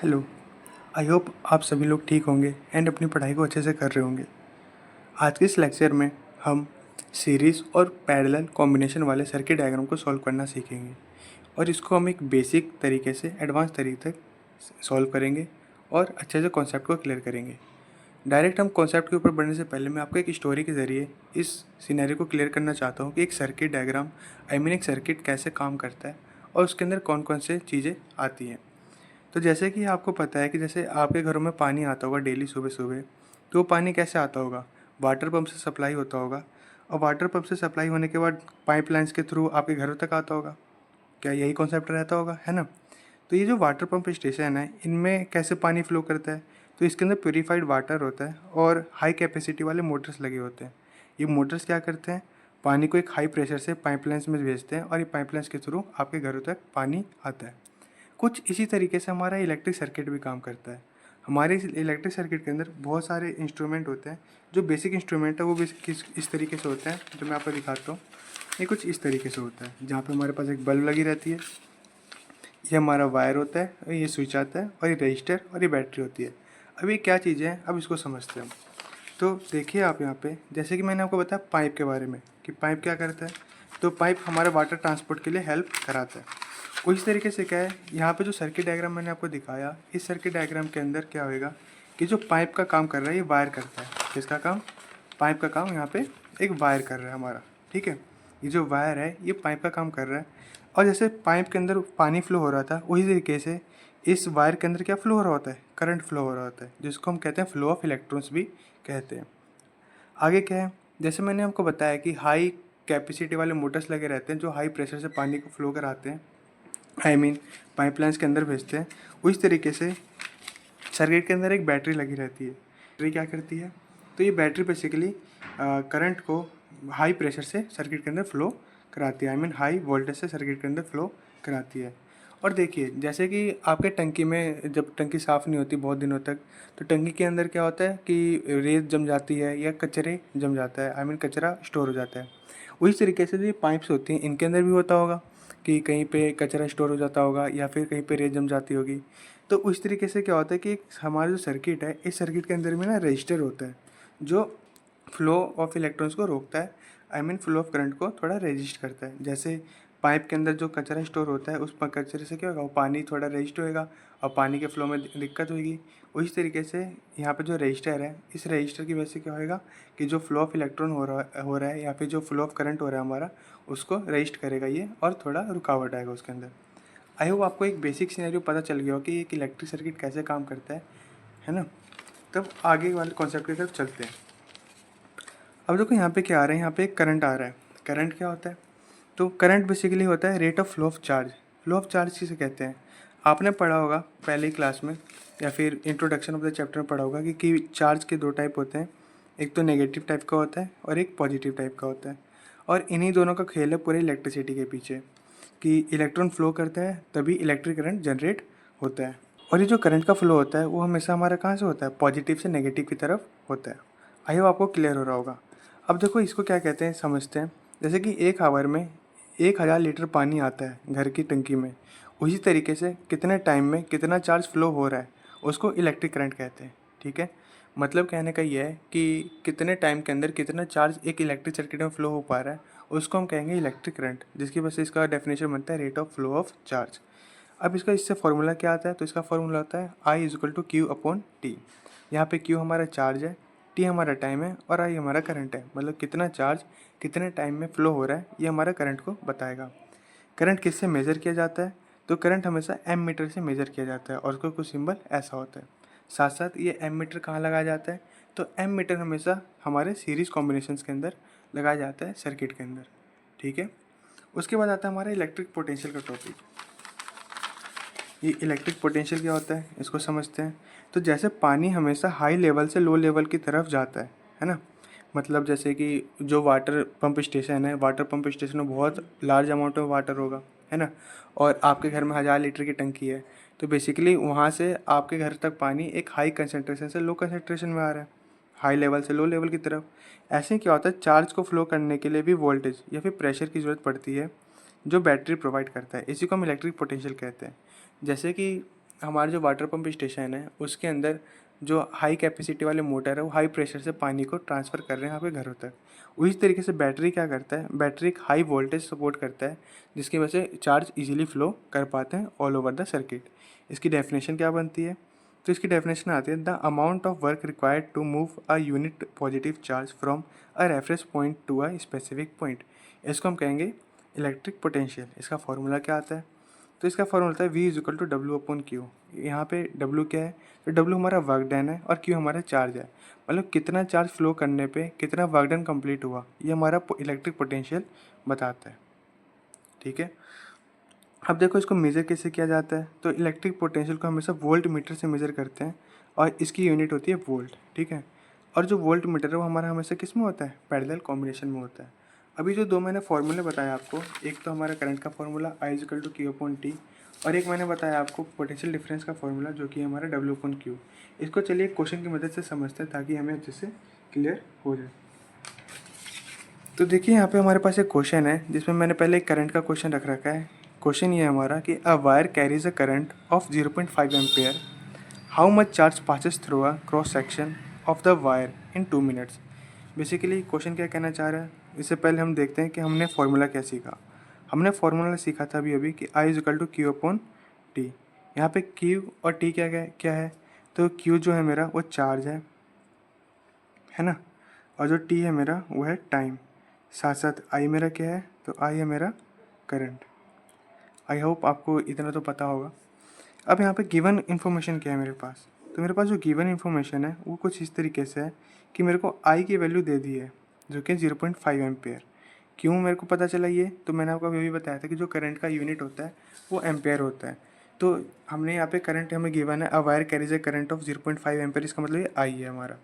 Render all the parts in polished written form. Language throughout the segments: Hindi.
हेलो। आई होप आप सभी लोग ठीक होंगे एंड अपनी पढ़ाई को अच्छे से कर रहे होंगे। आज के इस लेक्चर में हम सीरीज़ और पैरेलल कॉम्बिनेशन वाले सर्किट डायग्राम को सॉल्व करना सीखेंगे और इसको हम एक बेसिक तरीके से एडवांस तरीके तक सॉल्व करेंगे और अच्छे से कॉन्सेप्ट को क्लियर करेंगे। डायरेक्ट हम कॉन्सेप्ट के ऊपर बढ़ने से पहले मैं आपको एक स्टोरी के ज़रिए इस सिनेरियो को क्लियर करना चाहता हूँ कि एक सर्किट डायग्राम एक सर्किट कैसे काम करता है और उसके अंदर कौन कौन से चीज़ें आती हैं। तो जैसे कि आपको पता है कि जैसे आपके घरों में पानी आता होगा डेली सुबह सुबह, तो वो पानी कैसे आता होगा? वाटर पंप से सप्लाई होता होगा और वाटर पंप से सप्लाई होने के बाद पाइपलाइंस के थ्रू आपके घरों तक आता होगा। क्या यही कॉन्सेप्ट रहता होगा, है ना? तो ये जो वाटर पंप स्टेशन है, इनमें कैसे पानी फ्लो करता है? तो इसके अंदर प्योरीफाइड वाटर होता है और हाई कैपेसिटी वाले मोटर्स लगे होते हैं। ये मोटर्स क्या करते हैं? पानी को एक हाई प्रेशर से पाइपलाइंस में भेजते हैं और ये पाइपलाइंस के थ्रू आपके घरों तक पानी आता है। कुछ इसी तरीके से हमारा इलेक्ट्रिक सर्किट भी काम करता है। हमारे इस इलेक्ट्रिक सर्किट के अंदर बहुत सारे इंस्ट्रूमेंट होते हैं। जो बेसिक इंस्ट्रूमेंट है वो बेसिक इस तरीके से होता है, जो मैं आपको दिखाता हूँ। ये कुछ इस तरीके से होता है, जहाँ पे हमारे पास एक बल्ब लगी रहती है, ये हमारा वायर होता है और ये स्विच आता है और ये रजिस्टर और ये बैटरी होती है। अब ये क्या चीज़ें हैं, अब इसको समझते हैं। तो देखिए आप यहाँ पे, जैसे कि मैंने आपको बताया पाइप के बारे में कि पाइप क्या करता है। तो पाइप हमारे वाटर ट्रांसपोर्ट के लिए हेल्प कराता है। उसी तरीके से क्या है, यहाँ पे जो सर्किट डायग्राम मैंने आपको दिखाया, इस सर्किट डायग्राम के अंदर क्या होएगा कि जो पाइप का काम कर रहा है ये वायर करता है। किसका काम? पाइप का काम यहाँ पे एक वायर कर रहा है हमारा। ठीक है, ये जो वायर है ये पाइप का काम कर रहा है। और जैसे पाइप के अंदर पानी फ्लो हो रहा था, उसी तरीके से इस वायर के अंदर क्या फ्लो हो रहा होता है? करंट फ्लो हो रहा होता है, जिसको हम कहते हैं फ्लो ऑफ इलेक्ट्रॉन्स भी कहते हैं। आगे क्या है, जैसे मैंने आपको बताया कि हाई कैपेसिटी वाले मोटर्स लगे रहते हैं जो हाई प्रेशर से पानी को फ्लो कराते हैं, पाइपलाइंस के अंदर भेजते हैं। उसी तरीके से सर्किट के अंदर एक बैटरी लगी रहती है। बैटरी क्या करती है? तो ये बैटरी बेसिकली करंट को हाई प्रेशर से सर्किट के अंदर फ्लो कराती है, हाई वोल्टेज से सर्किट के अंदर फ्लो कराती है। और देखिए, जैसे कि आपके टंकी में जब टंकी साफ़ नहीं होती बहुत दिनों तक, तो टंकी के अंदर क्या होता है कि रेत जम जाती है या कचरे जम जाता है, कचरा स्टोर हो जाता है। उसी तरीके से जो ये पाइप्स होती हैं, इनके अंदर भी होता होगा कि कहीं पे कचरा स्टोर हो जाता होगा या फिर कहीं पे रेत जम जाती होगी। तो उस तरीके से क्या होता है कि हमारा जो सर्किट है, इस सर्किट के अंदर में ना रजिस्टर होता है जो फ्लो ऑफ इलेक्ट्रॉन्स को रोकता है, फ्लो ऑफ करंट को थोड़ा रेजिस्ट करता है। जैसे पाइप के अंदर जो कचरा स्टोर होता है, उस कचरे से क्या होगा, वो पानी थोड़ा रेजिस्ट होएगा और पानी के फ्लो में दिक्कत होगी। उसी तरीके से यहाँ पे जो रजिस्टर है, इस रजिस्टर की वजह से क्या होएगा कि जो फ्लो ऑफ इलेक्ट्रॉन हो रहा है या फिर जो फ्लो ऑफ करंट हो रहा है हमारा, उसको रजिस्ट करेगा ये और थोड़ा रुकावट आएगा उसके अंदर। आई होप आपको एक बेसिक सिनेरियो पता चल गया हो कि एक इलेक्ट्रिक सर्किट कैसे काम करता है ना? तब आगे वाले कॉन्सेप्ट की तरफ चलते हैं। अब देखो यहाँ पे क्या आ रहा है, यहाँ पे एक करंट आ रहा है। करंट क्या होता है? तो करंट बेसिकली होता है rate of flow of charge. Flow of charge किसे कहते हैं? आपने पढ़ा होगा पहले ही क्लास में या फिर इंट्रोडक्शन ऑफ द चैप्टर में पढ़ा होगा कि चार्ज के दो टाइप होते हैं। एक तो नेगेटिव टाइप का होता है और एक पॉजिटिव टाइप का होता है। और इन्हीं दोनों का खेल है पूरे इलेक्ट्रिसिटी के पीछे कि इलेक्ट्रॉन फ्लो करता है तभी इलेक्ट्रिक करंट जनरेट होता है। और ये जो करंट का फ्लो होता है वो हमेशा हमारा कहाँ से होता है? पॉजिटिव से नेगेटिव की तरफ होता है। आई होप आपको क्लियर हो रहा होगा। अब देखो इसको क्या कहते हैं समझते हैं। जैसे कि 1 आवर में 1000 लीटर पानी आता है घर की टंकी में, उसी तरीके से कितने टाइम में कितना चार्ज फ्लो हो रहा है उसको इलेक्ट्रिक करंट कहते हैं। ठीक है, मतलब कहने का ये है कि कितने टाइम के अंदर कितना चार्ज एक इलेक्ट्रिक सर्किट में फ्लो हो पा रहा है, उसको हम कहेंगे इलेक्ट्रिक करंट, जिसकी वजह से इसका डेफिनेशन बनता है rate of flow of charge. अब इसका इससे फॉर्मूला क्या आता है? तो इसका फॉर्मूला होता है I = Q/T। यहाँ पे Q हमारा चार्ज है, T हमारा टाइम है और I हमारा करंट है। मतलब कितना चार्ज कितने टाइम में फ्लो हो रहा है ये हमारा करंट को बताएगा। करंट किससे मेज़र किया जाता है? तो करंट हमेशा एम मीटर से मेज़र किया जाता है और उसका कुछ सिंबल ऐसा होता है। साथ साथ ये एम मीटर कहाँ लगाया जाता है? तो एम मीटर हमेशा हमारे सीरीज़ कॉम्बिनेशंस के अंदर लगाया जाता है सर्किट के अंदर। ठीक है, उसके बाद आता है हमारा इलेक्ट्रिक पोटेंशियल का टॉपिक। ये इलेक्ट्रिक पोटेंशियल क्या होता है इसको समझते हैं। तो जैसे पानी हमेशा हाई लेवल से लो लेवल की तरफ जाता है ना? मतलब जैसे कि जो वाटर पंप स्टेशन है, वाटर पंप स्टेशन में बहुत लार्ज अमाउंट में वाटर होगा, है ना? और आपके घर में 1000 लीटर की टंकी है, तो बेसिकली वहाँ से आपके घर तक पानी एक हाई कंसनट्रेशन से लो कंसनट्रेशन में आ रहा है, हाई लेवल से लो लेवल की तरफ। ऐसे क्या होता है, चार्ज को फ्लो करने के लिए भी वोल्टेज या फिर प्रेशर की ज़रूरत पड़ती है जो बैटरी प्रोवाइड करता है। इसी को हम इलेक्ट्रिक पोटेंशियल कहते हैं। जैसे कि हमारा जो वाटर पंप स्टेशन है उसके अंदर जो हाई कैपेसिटी वाले मोटर है वो हाई प्रेशर से पानी को ट्रांसफ़र कर रहे हैं आपके घरों तक। उसी तरीके से बैटरी क्या करता है, बैटरी एक हाई वोल्टेज सपोर्ट करता है जिसकी वजह से चार्ज इजीली फ्लो कर पाते हैं ऑल ओवर द सर्किट। इसकी डेफिनेशन क्या बनती है, तो इसकी डेफिनेशन आती है the amount of work required to move a unit positive charge from a reference point to a specific point. इसको हम कहेंगे इलेक्ट्रिक पोटेंशियल। इसका फॉर्मूला क्या आता है, तो इसका फॉर्मूला होता है V is equal to W upon Q. यहाँ पे W क्या है, तो W हमारा वर्क डन है और Q हमारा चार्ज है, मतलब कितना चार्ज फ्लो करने पे कितना वर्क डन कंप्लीट हुआ, ये हमारा इलेक्ट्रिक पोटेंशियल बताता है। ठीक है, अब देखो इसको मेज़र कैसे किया जाता है, तो इलेक्ट्रिक पोटेंशियल को हमेशा वोल्ट मीटर से मेज़र करते हैं और इसकी यूनिट होती है वोल्ट। ठीक है, और जो वोल्ट मीटर है वो हमारा हमेशा किस में होता है, पैरेलल कॉम्बिनेशन में होता है। अभी जो दो मैंने फार्मूले बताए आपको, एक तो हमारा करंट का formula I is equal to Q upon T, और एक मैंने बताया आपको पोटेंशियल डिफरेंस का फार्मूला जो कि हमारा W अपॉन क्यू। इसको चलिए क्वेश्चन की मदद से समझते हैं ताकि हमें अच्छे से क्लियर हो जाए। तो देखिए यहाँ पे हमारे पास एक क्वेश्चन है जिसमें मैंने पहले एक करंट का क्वेश्चन रख रखा है। क्वेश्चन ये है हमारा कि a wire carries a current of 0.5 ampere, how much charge passes through a cross section of the wire in 2 minutes. Basically question क्या कहना चाह रहा है, इससे पहले हम देखते हैं कि हमने फार्मूला क्या सीखा। हमने फार्मूला सीखा था अभी अभी कि I is equal to Q upon T. यहाँ पे क्यू और टी क्या है, तो क्यू जो है मेरा वो चार्ज है ना, और जो टी है मेरा वो है टाइम। साथ साथ आई मेरा क्या है, तो आई है मेरा करंट। आई होप आपको इतना तो पता होगा। अब यहाँ पे गिवन इन्फॉर्मेशन क्या है मेरे पास, तो मेरे पास जो गिवन इन्फॉर्मेशन है वो कुछ इस तरीके से है कि मेरे को आई की वैल्यू दे दी है जो कि 0.5 एम्पेयर। क्यों मेरे को पता चला ये, तो मैंने आपको अभी भी बताया था कि जो करंट का यूनिट होता है वो एम्पेयर होता है। तो हमने यहाँ पे करंट हमें गिवन है a wire carries A current of 0.5 ampere, इसका मतलब ये आई है हमारा।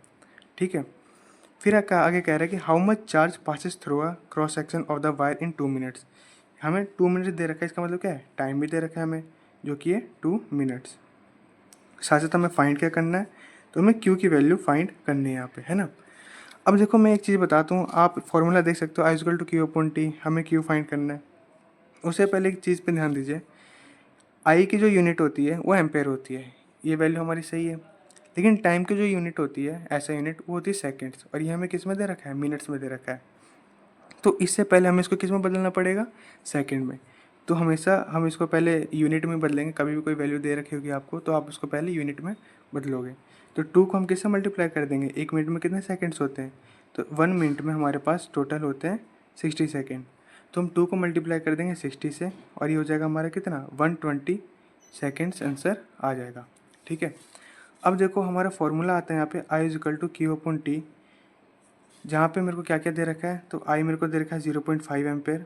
ठीक है, फिर आगे कह रहा है कि how much charge passes through a cross section of the wire in 2 minutes. हमें 2 मिनट्स दे रखा है, इसका मतलब क्या है, टाइम भी दे रखा है हमें जो कि है 2 मिनट्स। साथ साथ हमें फाइंड क्या करना है, तो हमें क्यू की वैल्यू फाइंड करनी है यहाँ पे, है ना। अब देखो मैं एक चीज़ बताता हूँ, आप फॉर्मूला देख सकते हो I equal to Q upon T, हमें क्यू फाइंड करना है। उससे पहले एक चीज़ पे ध्यान दीजिए, आई की जो यूनिट होती है वो एम्पेयर होती है, ये वैल्यू हमारी सही है। लेकिन टाइम की जो यूनिट होती है ऐसा यूनिट वो होती है सेकेंड्स, और ये हमें किस में दे रखा है, मिनट्स में दे रखा है। तो इससे पहले हमें इसको किस में बदलना पड़ेगा, सेकंड में। तो हमेशा हम इसको पहले यूनिट में बदलेंगे, कभी भी कोई वैल्यू दे रखी होगी आपको तो आप उसको पहले यूनिट में बदलोगे। तो 2 को हम किससे मल्टीप्लाई कर देंगे, 1 मिनट में कितने सेकंड्स होते हैं, तो 1 मिनट में हमारे पास टोटल होते हैं 60 सेकेंड। तो हम 2 को मल्टीप्लाई कर देंगे 60 से और ये हो जाएगा हमारा कितना, 120 सेकेंड्स आंसर आ जाएगा। ठीक है, अब देखो हमारा फॉर्मूला आता है यहाँ पे I is equal to Q upon T, जहाँ पे मेरे को क्या क्या दे रखा है, तो आई मेरे को दे रखा है 0.5 एम्पेयर,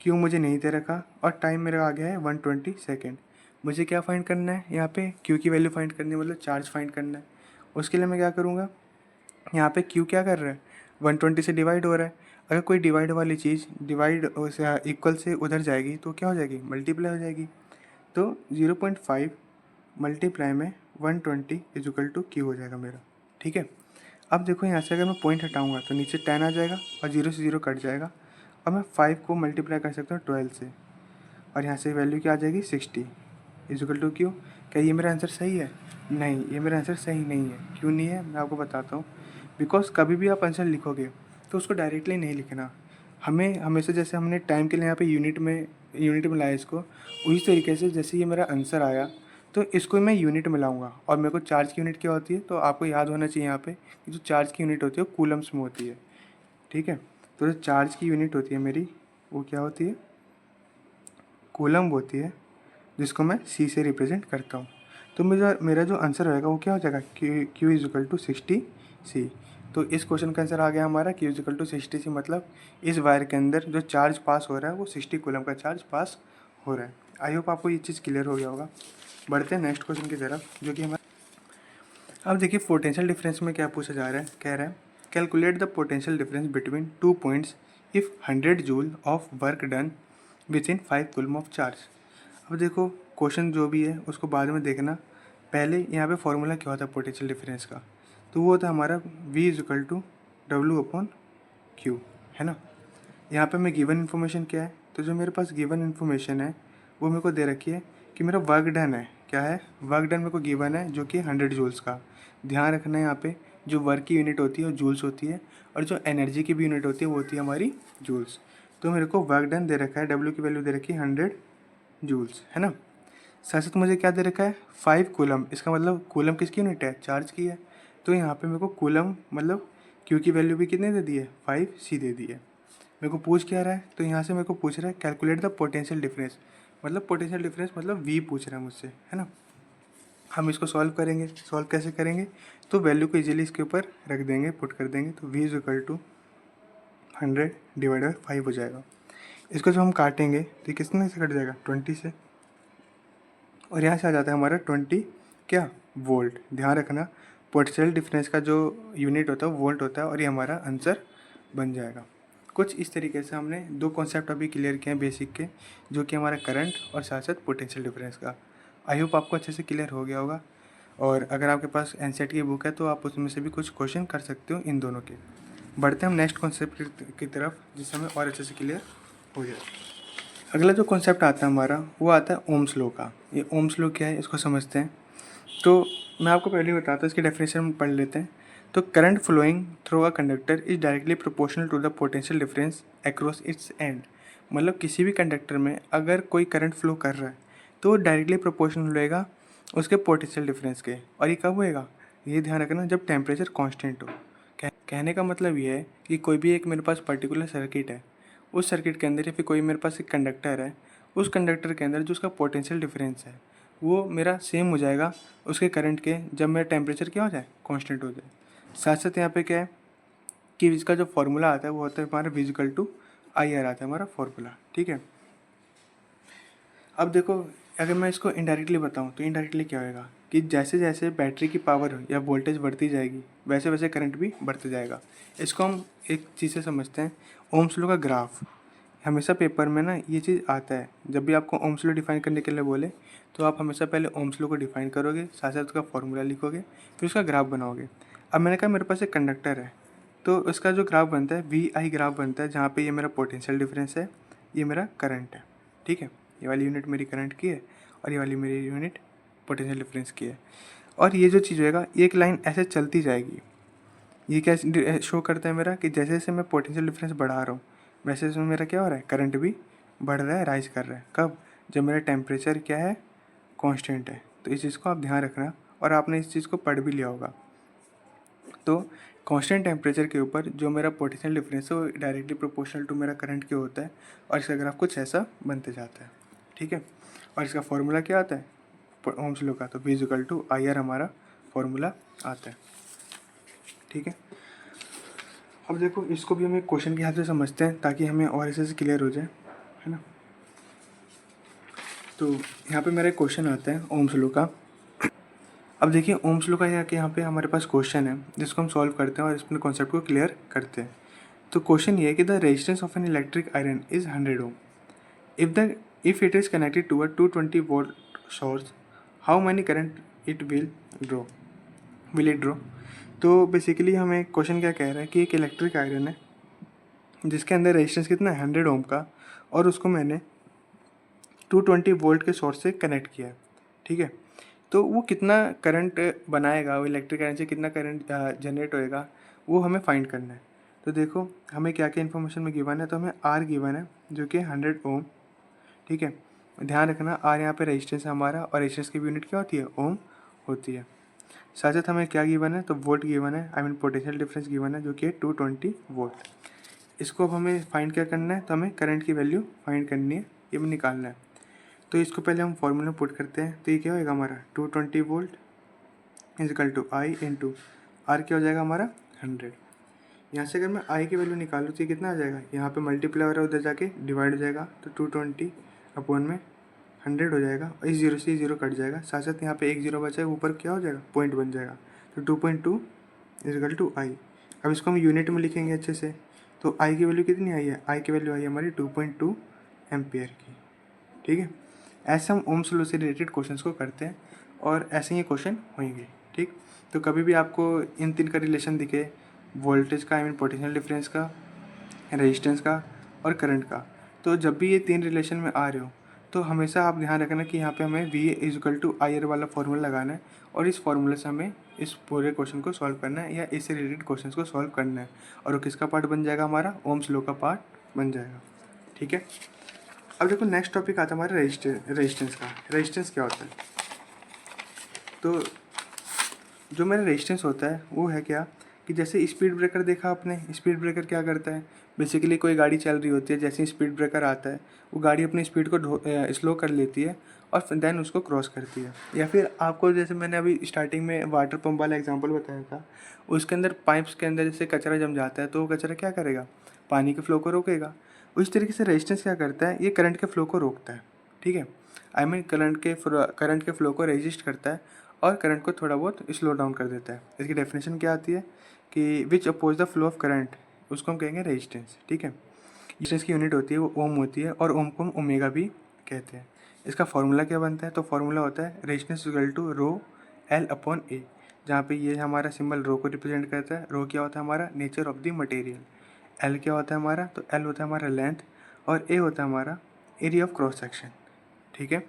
क्यू मुझे नहीं दे रखा, और टाइम मेरा आ गया है 120 सेकेंड। मुझे क्या फाइंड करना है, यहाँ पे क्यू की वैल्यू फाइंड करनी है, मतलब चार्ज फाइंड करना है। उसके लिए मैं क्या करूँगा, यहाँ पे क्यू क्या कर रहा है, 120 से डिवाइड हो रहा है। अगर कोई डिवाइड वाली चीज़ डिवाइड से इक्वल से उधर जाएगी तो क्या हो जाएगी, मल्टीप्लाई हो जाएगी। तो 0.5 मल्टीप्लाई में 120 इज इक्वल टू क्यू हो जाएगा मेरा। ठीक है, अब देखो यहाँ से अगर मैं पॉइंट हटाऊंगा तो नीचे 10 आ जाएगा और 0 से 0 कट जाएगा, और मैं 5 को मल्टीप्लाई कर सकता हूँ 12 से, और यहाँ से वैल्यू क्या आ जाएगी 60 इज इक्वल टू क्यू। क्या ये मेरा आंसर सही है, नहीं ये मेरा आंसर सही नहीं है। क्यों नहीं है मैं आपको बताता हूँ। बिकॉज कभी भी आप आंसर लिखोगे तो उसको डायरेक्टली नहीं लिखना, हमें हमेशा जैसे हमने टाइम के लिए यहाँ पे यूनिट में लाया इसको, उसी तरीके से जैसे ये मेरा आंसर आया तो इसको मैं यूनिट में लाऊंगा। और मेरे को चार्ज की यूनिट क्या होती है, तो आपको याद होना चाहिए यहाँ पे कि जो चार्ज की यूनिट होती है वो कूलम्स में होती है। ठीक है, तो जो चार्ज की यूनिट होती है मेरी वो क्या होती है, कूलम होती है, जिसको मैं सी से रिप्रेजेंट करता हूँ। तो मेरा जो आंसर रहेगा वो क्या हो जाएगा, क्यू इज इक्वल टू 60 सी। तो इस क्वेश्चन का आंसर आ गया हमारा क्यू इज इक्वल टू 60 सी, मतलब इस वायर के अंदर जो चार्ज पास हो रहा है वो 60 कूलम का चार्ज पास हो रहा है। आई होप आपको ये चीज़ क्लियर हो गया होगा। बढ़ते हैं नेक्स्ट क्वेश्चन की तरफ जो कि हमारा, अब देखिए पोटेंशियल डिफरेंस में क्या पूछा जा रहा है, कह रहा है calculate the potential difference between 2 points if 100 joule of work done with in 5 coulomb of charge. अब देखो क्वेश्चन जो भी है उसको बाद में देखना, पहले यहाँ पे फॉर्मूला क्या होता है पोटेंशियल डिफरेंस का, तो वो होता है हमारा V is equal to W upon Q, है ना। यहाँ पे मैं गिवन इन्फॉर्मेशन क्या है, तो जो मेरे पास गिवन इन्फॉर्मेशन है वो मेरे को दे रखी है कि मेरा वर्क डन है क्या है, वर्क डन मेरे को गिवन है जो कि 100 जूल्स का। ध्यान रखना है यहाँ पे जो वर्क की यूनिट होती है वो जूल्स होती है, और जो एनर्जी की भी यूनिट होती है वो होती है हमारी जूल्स। तो मेरे को वर्क डन दे रखा है, डब्ल्यू की वैल्यू दे रखी है 100 जूल्स, है ना। साथ साथ मुझे क्या दे रखा है, 5 कूलम। इसका मतलब कूलम किसकी यूनिट है, चार्ज की है। तो यहाँ पे मेरे को कूलम मतलब क्यू की वैल्यू भी कितने दे दी है, 5 C दे दी है। मेरे को पूछ क्या रहा है, तो यहाँ से मेरे को पूछ रहा है कैलकुलेट द पोटेंशियल डिफरेंस, मतलब पोटेंशियल डिफरेंस मतलब वी पूछ रहा है मुझसे, है ना। हम इसको सॉल्व करेंगे, सॉल्व कैसे करेंगे, तो वैल्यू को इजीली इसके ऊपर रख देंगे, पुट कर देंगे, तो v is equal to 100 divide by 5 हो जाएगा। इसको जब हम काटेंगे तो ये कितने से कट जाएगा, 20 से, और यहाँ से आ जाता है हमारा 20 क्या, वोल्ट। ध्यान रखना पोटेंशियल डिफरेंस का जो यूनिट होता है वो वोल्ट होता है, और ये हमारा आंसर बन जाएगा। कुछ इस तरीके से हमने दो कॉन्सेप्ट अभी क्लियर किए हैं बेसिक के, जो कि हमारा करंट और साथ साथ पोटेंशियल डिफरेंस का। आई होप आपको अच्छे से क्लियर हो गया होगा, और अगर आपके पास एनसीईआरटी की बुक है तो आप उसमें से भी कुछ क्वेश्चन कर सकते हो इन दोनों के। बढ़ते हैं हम नेक्स्ट कॉन्सेप्ट की तरफ, जिससे हमें और अच्छे से क्लियर हो जाए। अगला जो कॉन्सेप्ट आता है हमारा वो आता है ओम्स लॉ का। ये ओम्स लॉ क्या है इसको समझते हैं। तो मैं आपको पहले ही बताता हूँ, इसकी डेफिनेशन पढ़ लेते हैं। तो current flowing through a conductor is directly proportional to the potential difference across its end. मतलब किसी भी कंडक्टर में अगर कोई करंट फ्लो कर रहा है तो वो डायरेक्टली प्रोपोर्शनल रहेगा उसके पोटेंशियल डिफरेंस के। और ये कब होएगा, ये ध्यान रखना, जब टेम्परेचर कांस्टेंट हो। कहने का मतलब ये है कि कोई भी एक मेरे पास पर्टिकुलर सर्किट है, उस सर्किट के अंदर या फिर कोई मेरे पास एक कंडक्टर है, उस कंडक्टर के अंदर जो उसका पोटेंशियल डिफरेंस है वो मेरा सेम हो जाएगा उसके करंट के, जब मेरा टेम्परेचर क्या हो जाए, कांस्टेंट हो जाए। साथ साथ यहाँ पे क्या है कि इसका जो फॉर्मूला आता है वो होता है हमारा विजिकल टू IR आता है हमारा फॉर्मूला, ठीक है। अब देखो अगर मैं इसको इनडायरेक्टली बताऊँ तो इनडायरेक्टली क्या होएगा कि जैसे जैसे बैटरी की पावर या वोल्टेज बढ़ती जाएगी वैसे वैसे करंट भी बढ़ते जाएगा। इसको हम एक चीज़ से समझते हैं, ओम्स लॉ का ग्राफ। हमेशा पेपर में ना ये चीज़ आता है, जब भी आपको ओम्स लॉ डिफाइन करने के लिए बोले तो आप हमेशा पहले ओम्स लॉ को डिफाइन करोगे, साथ साथ उसका फॉर्मूला लिखोगे, फिर उसका ग्राफ बनाओगे। अब मैंने कहा मेरे पास एक कंडक्टर है, तो उसका जो ग्राफ बनता है VI ग्राफ बनता है, जहाँ पे ये मेरा पोटेंशियल डिफरेंस है, ये मेरा करंट है, ठीक है। ये वाली यूनिट मेरी करंट की है और ये वाली मेरी यूनिट पोटेंशियल डिफरेंस की है। और ये जो चीज़ होएगा एक लाइन ऐसे चलती जाएगी। ये क्या शो करता है मेरा कि जैसे जैसे मैं पोटेंशियल डिफरेंस बढ़ा रहा हूँ वैसे वैसे मेरा क्या हो रहा है, करंट भी बढ़ रहा है, राइज कर रहा है। कब, जब मेरा टेम्परेचर क्या है, कांस्टेंट है। तो इस चीज़ को आप ध्यान रखना, और आपने इस चीज़ को पढ़ भी लिया होगा। तो कांस्टेंट टेम्परेचर के ऊपर जो मेरा पोटेंशियल डिफरेंस है वो डायरेक्टली प्रोपोर्शनल टू मेरा करंट के होता है, और इसका ग्राफ कुछ ऐसा बनते जाता है, ठीक है। और इसका फॉर्मूला क्या आता है, ओम्स लॉ का, तो V इक्वल टू IR हमारा फॉर्मूला आता है, ठीक है। अब देखो इसको भी हम एक क्वेश्चन के हाथ से समझते हैं ताकि हमें और ऐसे से क्लियर हो जाए, है ना। तो यहाँ पे मेरा एक क्वेश्चन आता है ओम्स लॉ का। अब देखिए ओम्स लॉ का यहाँ पे हमारे पास क्वेश्चन है जिसको हम सॉल्व करते हैं और इसमें कॉन्सेप्ट को क्लियर करते हैं। तो क्वेश्चन ये है कि the resistance of an electric iron is 100 ohm. If it is connected to a 220 volt source, how many current it will it draw. तो बेसिकली हमें क्वेश्चन क्या कह रहा है कि एक इलेक्ट्रिक आयरन है जिसके अंदर रेजिस्टेंस कितना है, 100 ओम का, और उसको मैंने 220 वोल्ट के सोर्स से कनेक्ट किया है, ठीक है। तो वो कितना करंट बनाएगा, वो इलेक्ट्रिक आयरन से कितना करंट जनरेट होएगा, वो हमें फाइंड करना है। तो देखो हमें क्या क्या इन्फॉर्मेशन में गिवन है, तो हमें R गिवन है जो कि 100 ओम, ठीक है। ध्यान रखना R यहाँ पे रेजिस्टेंस है हमारा, और रेजिस्टेंस की यूनिट क्या होती है, ओम होती है। साथ साथ हमें क्या गिवन है, तो वोल्ट गिवन है, I mean potential difference given है जो कि 220 वोल्ट। इसको अब हमें फाइंड क्या करना है, तो हमें करंट की वैल्यू फाइंड करनी है, ये भी निकालना है। तो इसको पहले हम फॉर्मूला में पुट करते हैं, तो ये क्या होएगा हमारा 220 volt is equal to I into R, क्या हो जाएगा हमारा 100। यहाँ से अगर मैं आई की वैल्यू निकालूँ तो ये कितना आ जाएगा, यहाँ पे मल्टीप्लाई हो रहा है, उधर जाके डिवाइड हो जाएगा, तो 220 अपॉन में 100 हो जाएगा, और इस जीरो से जीरो कट जाएगा, साथ साथ यहाँ पे एक जीरो बचा है, ऊपर क्या हो जाएगा, पॉइंट बन जाएगा, तो 2.2 इज इक्वल टू आई। अब इसको हम यूनिट में लिखेंगे अच्छे से, तो आई की वैल्यू कितनी आई है, आई की वैल्यू आई है हमारी 2.2 एम्पियर की, ठीक है। ऐसे हम ओम्स लॉ से रिलेटेड क्वेश्चंस को करते हैं, और ऐसे ही क्वेश्चन होंगे, ठीक। तो कभी भी आपको इन तीन का रिलेशन दिखे, वोल्टेज का, आई मीन पोटेंशियल डिफरेंस का, रेजिस्टेंस का और करंट का, तो जब भी ये तीन रिलेशन में आ रहे हो तो हमेशा आप ध्यान रखना कि यहाँ पे हमें V is equal to I R वाला फॉर्मूला लगाना है और इस फॉर्मूले से हमें इस पूरे क्वेश्चन को सॉल्व करना है या इससे रिलेटेड क्वेश्चन को सॉल्व करना है। और वो किसका पार्ट बन जाएगा, हमारा ओम्स लॉ का पार्ट बन जाएगा। ठीक है, अब देखो नेक्स्ट टॉपिक आता है हमारा रेजिस्टेंस का। रेजिस्टेंस क्या होता है? तो जो मेरा रेजिस्टेंस होता है वो है क्या कि जैसे स्पीड ब्रेकर देखा आपने, स्पीड ब्रेकर क्या करता है, बेसिकली कोई गाड़ी चल रही होती है, जैसे ही स्पीड ब्रेकर आता है वो गाड़ी अपनी स्पीड को स्लो कर लेती है और देन उसको क्रॉस करती है। या फिर आपको जैसे मैंने अभी स्टार्टिंग में वाटर पंप वाला एग्जांपल बताया था, उसके अंदर पाइप्स के अंदर जैसे कचरा जम जाता है तो वो कचरा क्या करेगा, पानी के फ्लो को रोकेगा। उस तरीके से रेजिस्टेंस क्या करता है, ये करंट के फ्लो को रोकता है। ठीक है, आई मीन करंट के फ्लो को रेजिस्ट करता है और करंट को थोड़ा बहुत स्लो डाउन कर देता है। इसकी डेफिनेशन क्या आती है कि which oppose the flow of current, उसको हम कहेंगे रेजिस्टेंस। ठीक है, रेजिस्टेंस की यूनिट होती है वो ओम होती है और ओम को हम ओमेगा भी कहते हैं। इसका फॉर्मूला क्या बनता है, तो फॉर्मूला होता है resistance equal to rho L upon A, जहाँ पे ये हमारा सिंबल रो को रिप्रेजेंट करता है। रो क्या होता है हमारा nature of the material, L क्या होता है हमारा, तो एल होता है हमारा लेंथ और ए होता है हमारा एरिया ऑफ क्रॉस सेक्शन। ठीक है,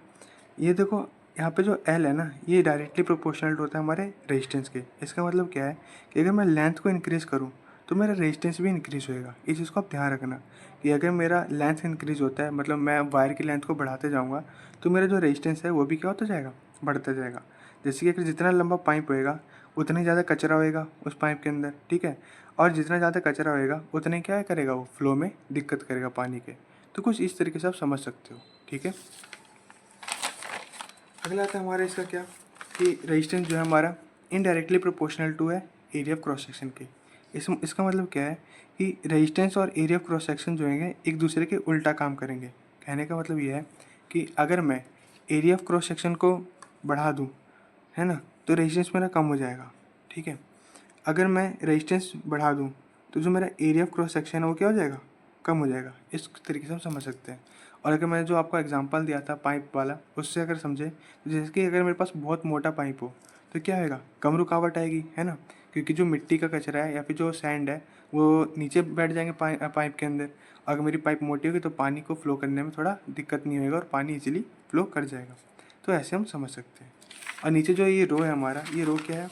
ये देखो यहाँ पे जो एल है ना, ये डायरेक्टली प्रोपोर्शनल होता है हमारे रेजिस्टेंस के। इसका मतलब क्या है कि अगर मैं लेंथ को इंक्रीज़ करूँ तो मेरा रेजिस्टेंस भी इंक्रीज़ होएगा। इस चीज़ को आप ध्यान रखना कि अगर मेरा लेंथ इंक्रीज़ होता है, मतलब मैं वायर की लेंथ को बढ़ाते जाऊँगा, तो मेरा जो रेजिस्टेंस है वो भी क्या होता जाएगा, बढ़ता जाएगा। जैसे कि अगर जितना लंबा पाइप होएगा उतना ही ज़्यादा कचरा होएगा उस पाइप के अंदर। ठीक है, और जितना ज़्यादा कचरा होएगा उतने क्या करेगा, वो फ्लो में दिक्कत करेगा पानी के। तो कुछ इस तरीके से आप समझ सकते हो। ठीक है, अगला आता है हमारा इसका क्या कि रेजिस्टेंस जो है हमारा इनडायरेक्टली प्रोपोर्शनल टू है एरिया ऑफ क्रॉस सेक्शन के। इसका मतलब क्या है कि रेजिस्टेंस और एरिया ऑफ क्रॉस सेक्शन जो है एक दूसरे के उल्टा काम करेंगे। कहने का मतलब ये है कि अगर मैं एरिया ऑफ क्रॉस सेक्शन को बढ़ा दूँ, है ना, तो रेजिस्टेंस मेरा कम हो जाएगा। ठीक है, अगर मैं रेजिस्टेंस बढ़ा दूँ तो जो मेरा एरिया ऑफ क्रॉस सेक्शन है वो क्या हो जाएगा, कम हो जाएगा। इस तरीके से हम समझ सकते हैं। और अगर मैंने जो आपको एग्जांपल दिया था पाइप वाला, उससे अगर समझे तो जैसे कि अगर मेरे पास बहुत मोटा पाइप हो तो क्या होएगा, कम रुकावट आएगी, है ना, क्योंकि जो मिट्टी का कचरा है या फिर जो सैंड है वो नीचे बैठ जाएंगे पाइप के अंदर। अगर मेरी पाइप मोटी होगी तो पानी को फ्लो करने में थोड़ा दिक्कत नहीं होएगा और पानी इजीली फ्लो कर जाएगा। तो ऐसे हम समझ सकते हैं। और नीचे जो ये रो है हमारा, ये रो क्या है,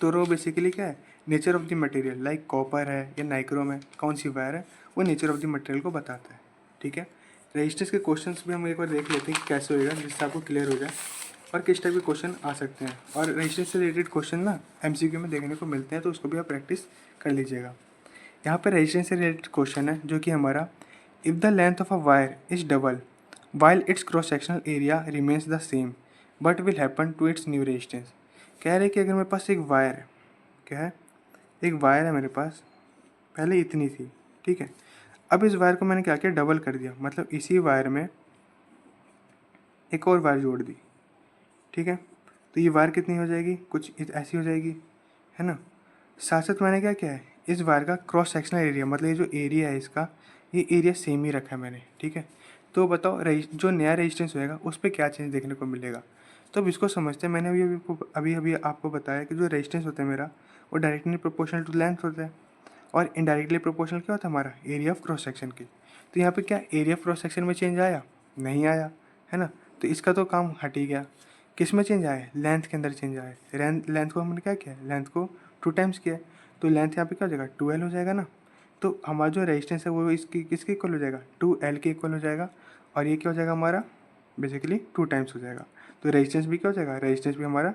तो रो बेसिकली क्या है, nature of the material, like copper है या नाइक्रोम है, कौन सी वायर है, वो नेचर ऑफ द मटेरियल को बताता है। ठीक है, रजिस्टर्स के क्वेश्चंस भी हम एक बार देख लेते हैं कि कैसे होएगा, जिससे आपको क्लियर हो जाए और किस टाइप के क्वेश्चन आ सकते हैं। और रजिस्टर से रिलेटेड क्वेश्चन ना एमसीक्यू में देखने को मिलते हैं, तो उसको भी आप प्रैक्टिस कर लीजिएगा। यहाँ पर रजिस्टर से रिलेटेड क्वेश्चन है जो कि हमारा, if the length of a wire is double while its cross sectional area remains the same but will happen to its new resistance. कह रहे कि अगर मेरे पास एक वायर है, क्या है, एक वायर है मेरे पास, पहले इतनी थी। ठीक है, अब इस वायर को मैंने क्या किया, डबल कर दिया, मतलब इसी वायर में एक और वायर जोड़ दी। ठीक है, तो ये वायर कितनी हो जाएगी, कुछ ऐसी हो जाएगी, है ना। साथ साथ मैंने क्या किया है, इस वायर का क्रॉस सेक्शनल एरिया, मतलब ये जो एरिया है इसका, ये एरिया सेम ही रखा है मैंने। ठीक है, तो बताओ जो नया रेजिस्टेंस होएगा उस पर क्या चेंज देखने को मिलेगा। तो अब इसको समझते हैं। मैंने अभी आपको बताया कि जो रेजिस्टेंस होता है मेरा, वो डायरेक्टली प्रोपोर्शनल टू लेंथ होता है और इनडायरेक्टली प्रोपोर्शनल क्या होता है हमारा, एरिया ऑफ क्रॉस सेक्शन की। तो यहाँ पे क्या एरिया ऑफ क्रॉस सेक्शन में चेंज आया, नहीं आया, है ना। तो इसका तो काम हट ही गया। किस में चेंज आया, लेंथ के अंदर चेंज आया। लेंथ को हमने क्या किया, लेंथ को 2 टाइम्स किया, तो लेंथ यहाँ पे क्या हो जाएगा, 2L हो जाएगा ना। तो हमारा जो रेजिस्टेंस है वो इसकी किसके इक्वल हो जाएगा, 2L के इक्वल हो जाएगा। और ये क्या हो जाएगा हमारा, बेसिकली 2 टाइम्स हो जाएगा। तो रेजिस्टेंस भी क्या हो जाएगा, रेजिस्टेंस भी हमारा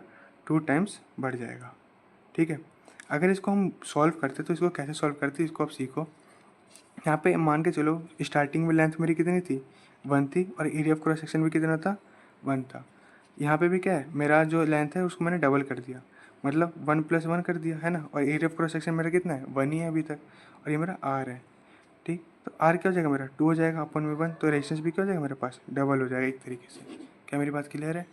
2 टाइम्स बढ़ जाएगा। ठीक है, अगर इसको हम सॉल्व करते तो इसको कैसे सॉल्व करते इसको आप सीखो। यहाँ पे मान के चलो स्टार्टिंग में लेंथ मेरी कितनी थी, 1 थी, और एरिया ऑफ क्रॉस सेक्शन भी कितना था, 1 था। यहाँ पे भी क्या है, मेरा जो लेंथ है उसको मैंने डबल कर दिया, मतलब 1 + 1 कर दिया, है ना। और एरिया ऑफ क्रॉस सेक्शन मेरा कितना है, 1 ही है अभी तक, और ये मेरा आर है। ठीक, तो आर क्या हो जाएगा मेरा, 2 हो जाएगा अपन में 1, तो रेजिस्टेंस भी क्या हो जाएगा मेरे पास, डबल हो जाएगा एक तरीके से। क्या मेरी बात क्लियर है।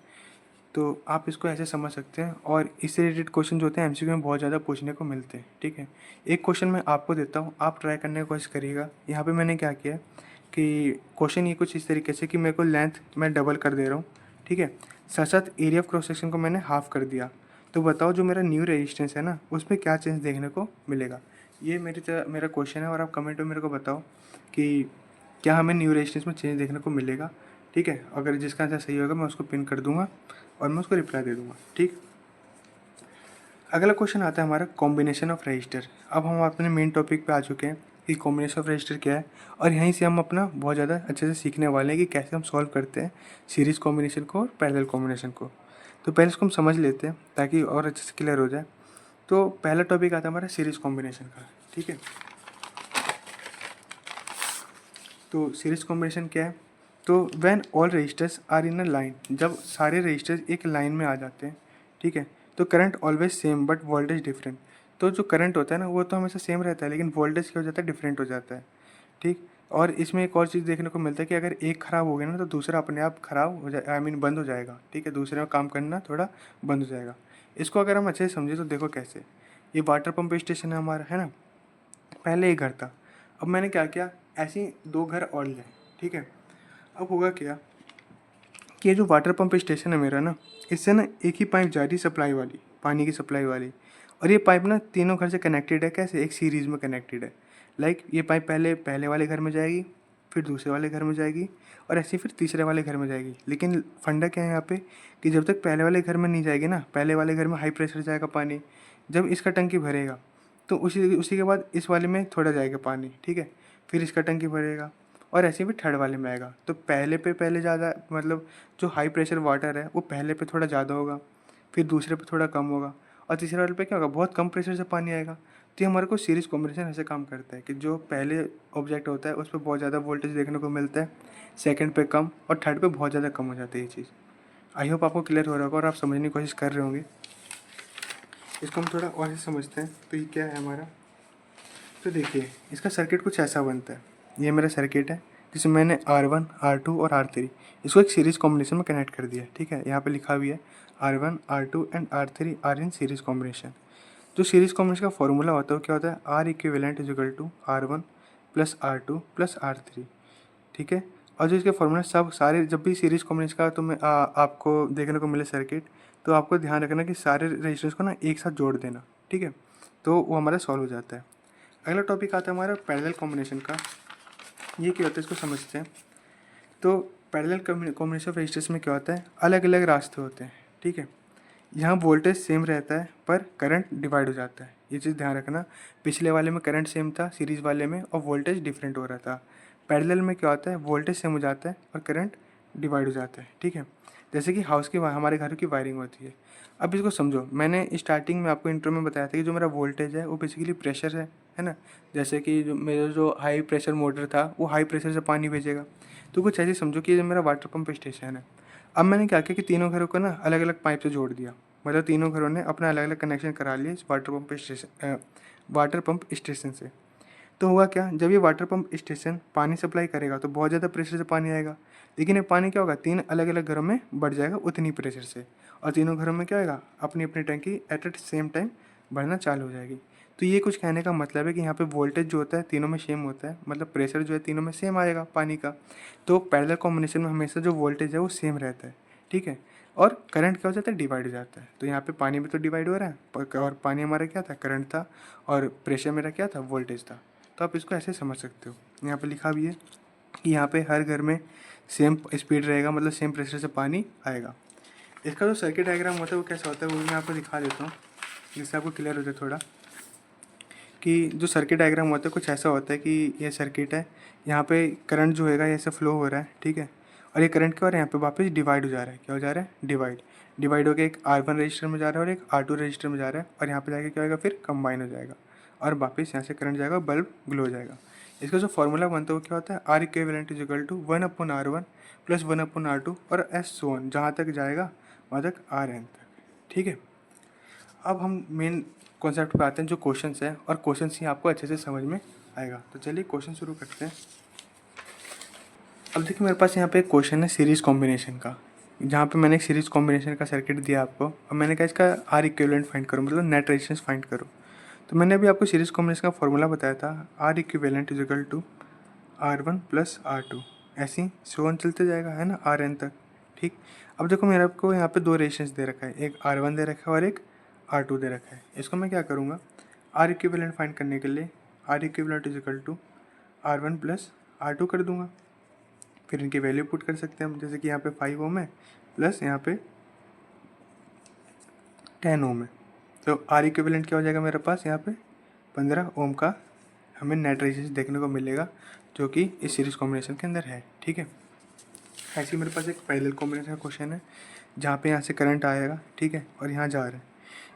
तो आप इसको ऐसे समझ सकते हैं। और इससे रिलेटेड क्वेश्चन जो होते हैं एमसीक्यू में बहुत ज़्यादा पूछने को मिलते हैं। ठीक है, एक क्वेश्चन मैं आपको देता हूँ, आप ट्राई करने की कोशिश करिएगा। यहाँ पे मैंने क्या किया कि क्वेश्चन ये कुछ इस तरीके से कि मेरे को लेंथ मैं डबल कर दे रहा हूँ। ठीक है, साथ साथ एरिया ऑफ क्रॉस सेक्शन को मैंने हाफ कर दिया। तो बताओ जो मेरा न्यू रेजिस्टेंस है ना, उसमें क्या चेंज देखने को मिलेगा। ये मेरा क्वेश्चन है और आप कमेंट में मेरे को बताओ कि क्या हमें न्यू रेजिस्टेंस में चेंज देखने को मिलेगा। ठीक है, अगर जिसका आंसर सही होगा मैं उसको पिन कर दूंगा और मैं उसको रिप्लाई दे दूंगा। ठीक, अगला क्वेश्चन आता है हमारा कॉम्बिनेशन ऑफ रजिस्टर। अब हम अपने मेन टॉपिक पे आ चुके हैं कि कॉम्बिनेशन ऑफ रजिस्टर क्या है, और यहीं से हम अपना बहुत ज़्यादा अच्छे से सीखने वाले हैं कि कैसे हम सॉल्व करते हैं सीरीज़ कॉम्बिनेशन को और पैरेलल कॉम्बिनेशन को। तो पहले इसको हम समझ लेते हैं ताकि और अच्छे से क्लियर हो जाए। तो पहला टॉपिक आता है हमारा सीरीज़ कॉम्बिनेशन का। ठीक है, तो सीरीज़ कॉम्बिनेशन क्या है? तो when all resistors are in a line, जब सारे रजिस्टर्स एक लाइन में आ जाते हैं, ठीक है, तो current always same but voltage different. तो जो करंट होता है ना वो तो हमेशा सेम रहता है, लेकिन वोल्टेज क्या हो जाता है, डिफरेंट हो जाता है। ठीक, और इसमें एक और चीज़ देखने को मिलता है कि अगर एक ख़राब हो गया ना तो दूसरा अपने आप ख़राब हो जाए, आई मीन बंद हो जाएगा। ठीक है, दूसरे में काम करना थोड़ा बंद हो जाएगा। इसको अगर हम अच्छे से समझे तो देखो कैसे, ये वाटर पंप स्टेशन है हमारा, है ना। पहले एक घर था, अब मैंने क्या किया, ऐसे ही 2 घर और लिए। ठीक है, अब होगा क्या कि ये जो वाटर पंप स्टेशन है मेरा ना, इससे ना एक ही पाइप जा रही सप्लाई वाली, पानी की सप्लाई वाली, और ये पाइप ना तीनों घर से कनेक्टेड है। कैसे, एक सीरीज़ में कनेक्टेड है। लाइक ये पाइप पहले पहले वाले घर में जाएगी, फिर दूसरे वाले घर में जाएगी, और ऐसे फिर तीसरे वाले घर में जाएगी। लेकिन फंडा क्या है यहाँ पे कि जब तक पहले वाले घर में नहीं जाएगी ना, पहले वाले घर में हाई प्रेशर जाएगा पानी, जब इसका टंकी भरेगा तो उसी उसी के बाद इस वाले में थोड़ा जाएगा पानी। ठीक है, फिर इसका टंकी भरेगा और ऐसे भी थर्ड वाले में आएगा। तो पहले पे पहले ज़्यादा, मतलब जो हाई प्रेशर वाटर है वो पहले पे थोड़ा ज़्यादा होगा, फिर दूसरे पे थोड़ा कम होगा, और तीसरे वाले पे क्या होगा, बहुत कम प्रेशर से पानी आएगा। तो ये हमारे को सीरीज़ कॉम्बिनेशन ऐसे काम करता है कि जो पहले ऑब्जेक्ट होता है उस पर बहुत ज़्यादा वोल्टेज देखने को मिलता है, सेकंड पे कम, और थर्ड पे बहुत ज़्यादा कम हो जाती है ये चीज़। आई होप आपको क्लियर हो रहा होगा और आप समझने की कोशिश कर रहे होंगे। इसको हम थोड़ा और से समझते हैं। तो ये क्या है हमारा, तो देखिए इसका सर्किट कुछ ऐसा बनता है। ये मेरा सर्किट है जिसमें मैंने R1, R2 और R3 इसको एक सीरीज़ कॉम्बिनेशन में कनेक्ट कर दिया है। ठीक है, यहाँ पे लिखा भी है R1, R2 and R3 are in series combination. जो सीरीज़ कॉम्बिनेशन का फॉर्मूला होता है वो क्या होता है, R equivalent is equal to R1 plus R2 plus R3। ठीक है, और जो इसके फॉर्मूला सब सारे, जब भी सीरीज़ कॉम्बिनेशन का तो मैं आपको देखने को मिले सर्किट, तो आपको ध्यान रखना कि सारे रजिस्टर्स को ना एक साथ जोड़ देना। ठीक है, तो वो हमारा सॉल्व हो जाता है। अगला टॉपिक आता है हमारा पैरेलल कॉम्बिनेशन का। ये क्या होता है इसको समझते हैं। तो पैरेलल कॉम्बिनेशन ऑफ रजिस्टर्स में क्या होता है, अलग अलग रास्ते होते हैं। ठीक है, यहाँ वोल्टेज सेम रहता है पर करंट डिवाइड हो जाता है। ये चीज़ ध्यान रखना, पिछले वाले में करंट सेम था सीरीज़ वाले में, और वोल्टेज डिफरेंट हो रहा था। पैरेलल में क्या होता है, वोल्टेज सेम हो जाता है और करंट डिवाइड हो जाता है। ठीक है, जैसे कि हाउस की, हमारे घर की वायरिंग होती है। अब इसको समझो, मैंने स्टार्टिंग में आपको इंट्रो में बताया था कि जो मेरा वोल्टेज है वो बेसिकली प्रेशर है ना। जैसे कि जो मेरा जो हाई प्रेशर मोटर था वो हाई प्रेशर से पानी भेजेगा। तो कुछ ऐसे समझो कि ये मेरा वाटर पंप स्टेशन है। अब मैंने क्या किया कि तीनों घरों को ना अलग अलग पाइप से जोड़ दिया, मतलब तीनों घरों ने अपना अलग अलग कनेक्शन करा लिए इस वाटर पंप स्टेशन से। तो हुआ क्या, जब ये वाटर पंप स्टेशन पानी सप्लाई करेगा तो बहुत ज़्यादा प्रेशर से पानी आएगा, लेकिन ये पानी क्या होगा, 3 अलग अलग घरों में बढ़ जाएगा उतनी प्रेशर से, और तीनों घरों में क्या होगा, अपनी अपनी टंकी एट द सेम टाइम बढ़ना चालू हो जाएगी। तो ये कुछ कहने का मतलब है कि यहाँ पे वोल्टेज जो होता है तीनों में सेम होता है, मतलब प्रेशर जो है तीनों में सेम आएगा पानी का। तो पैरेलल कॉम्बिनेशन में हमेशा जो वोल्टेज है वो सेम रहता है। ठीक है, और करंट क्या हो जाता है, डिवाइड हो जाता है। तो यहाँ पे पानी भी तो डिवाइड हो रहा है, और पानी हमारा क्या था, करंट था, और प्रेशर मेरा क्या था, वोल्टेज था। तो आप इसको ऐसे समझ सकते हो। यहाँ पे लिखा भी है कि यहाँ पे हर घर में सेम स्पीड रहेगा, मतलब सेम प्रेशर से पानी आएगा। इसका जो सर्किट डायग्राम होता है वो कैसा होता है वो मैं आपको दिखा देता हूँ, जिससे आपको क्लियर हो जाए थोड़ा। कि जो सर्किट डायग्राम होता है कुछ ऐसा होता है कि ये सर्किट है, यहाँ पे करंट जो है ऐसे फ्लो हो रहा है। ठीक है, और ये करंट क्या हो रहा है, यहाँ पे वापस डिवाइड हो जा रहा है। क्या हो जा रहा है, डिवाइड डिवाइड होकर एक R1 रजिस्टर में जा रहा है और एक R2 रजिस्टर में जा रहा है, और यहाँ पे जाके क्या होगा, फिर कंबाइन हो जाएगा, और वापस यहाँ से करंट जाएगा, बल्ब ग्लो हो जाएगा। इसका जो फॉर्मूला बनता है वो क्या होता है, R equivalent is equal to 1/R1 plus 1/R2 और एस सो ऑन, जहाँ तक जाएगा वहाँ तक Rn तक। ठीक है, अब हम मेन कॉन्सेप्ट पे आते हैं जो क्वेश्चंस है, और क्वेश्चंस ही आपको अच्छे से समझ में आएगा। तो चलिए क्वेश्चन शुरू करते हैं। अब देखिए मेरे पास यहाँ पे एक क्वेश्चन है सीरीज़ कॉम्बिनेशन का, जहाँ पे मैंने एक सीरीज़ कॉम्बिनेशन का सर्किट दिया आपको, और मैंने कहा इसका आर इक्विवेलेंट फाइंड करो, मतलब नेट रेजिस्टेंस फाइंड करो। तो मैंने अभी आपको सीरीज़ कॉम्बिनेशन का फॉर्मूला बताया था, R equivalent is equal to R1 plus R2, ऐसे ही सो ऑन चलते जाएगा, है ना, Rn तक। ठीक, अब देखो मेरे आपको यहाँ पे 2 रेजिस्टेंस दे रखा है, एक R1 दे रखा है और एक R2 दे रखा है। इसको मैं क्या करूँगा, आर इक्विवेलेंट फाइंड करने के लिए R equivalent is equal to R1 plus R2 कर दूंगा। फिर इनकी वैल्यू पुट कर सकते हैं हम, जैसे कि यहाँ पे 5 ओम है प्लस यहाँ पे 10 ओम है, तो आर इक्विवेलेंट क्या हो जाएगा मेरे पास यहाँ पे 15 ओम का हमें नेट रेजिस्टेंस देखने को मिलेगा, जो कि इस सीरीज कॉम्बिनेशन के अंदर है। ठीक है, ऐसे ही मेरे पास एक पैरेलल कॉम्बिनेशन का क्वेश्चन है जहाँ पे यहाँ से करंट आएगा, ठीक है, और यहाँ जा रहा है।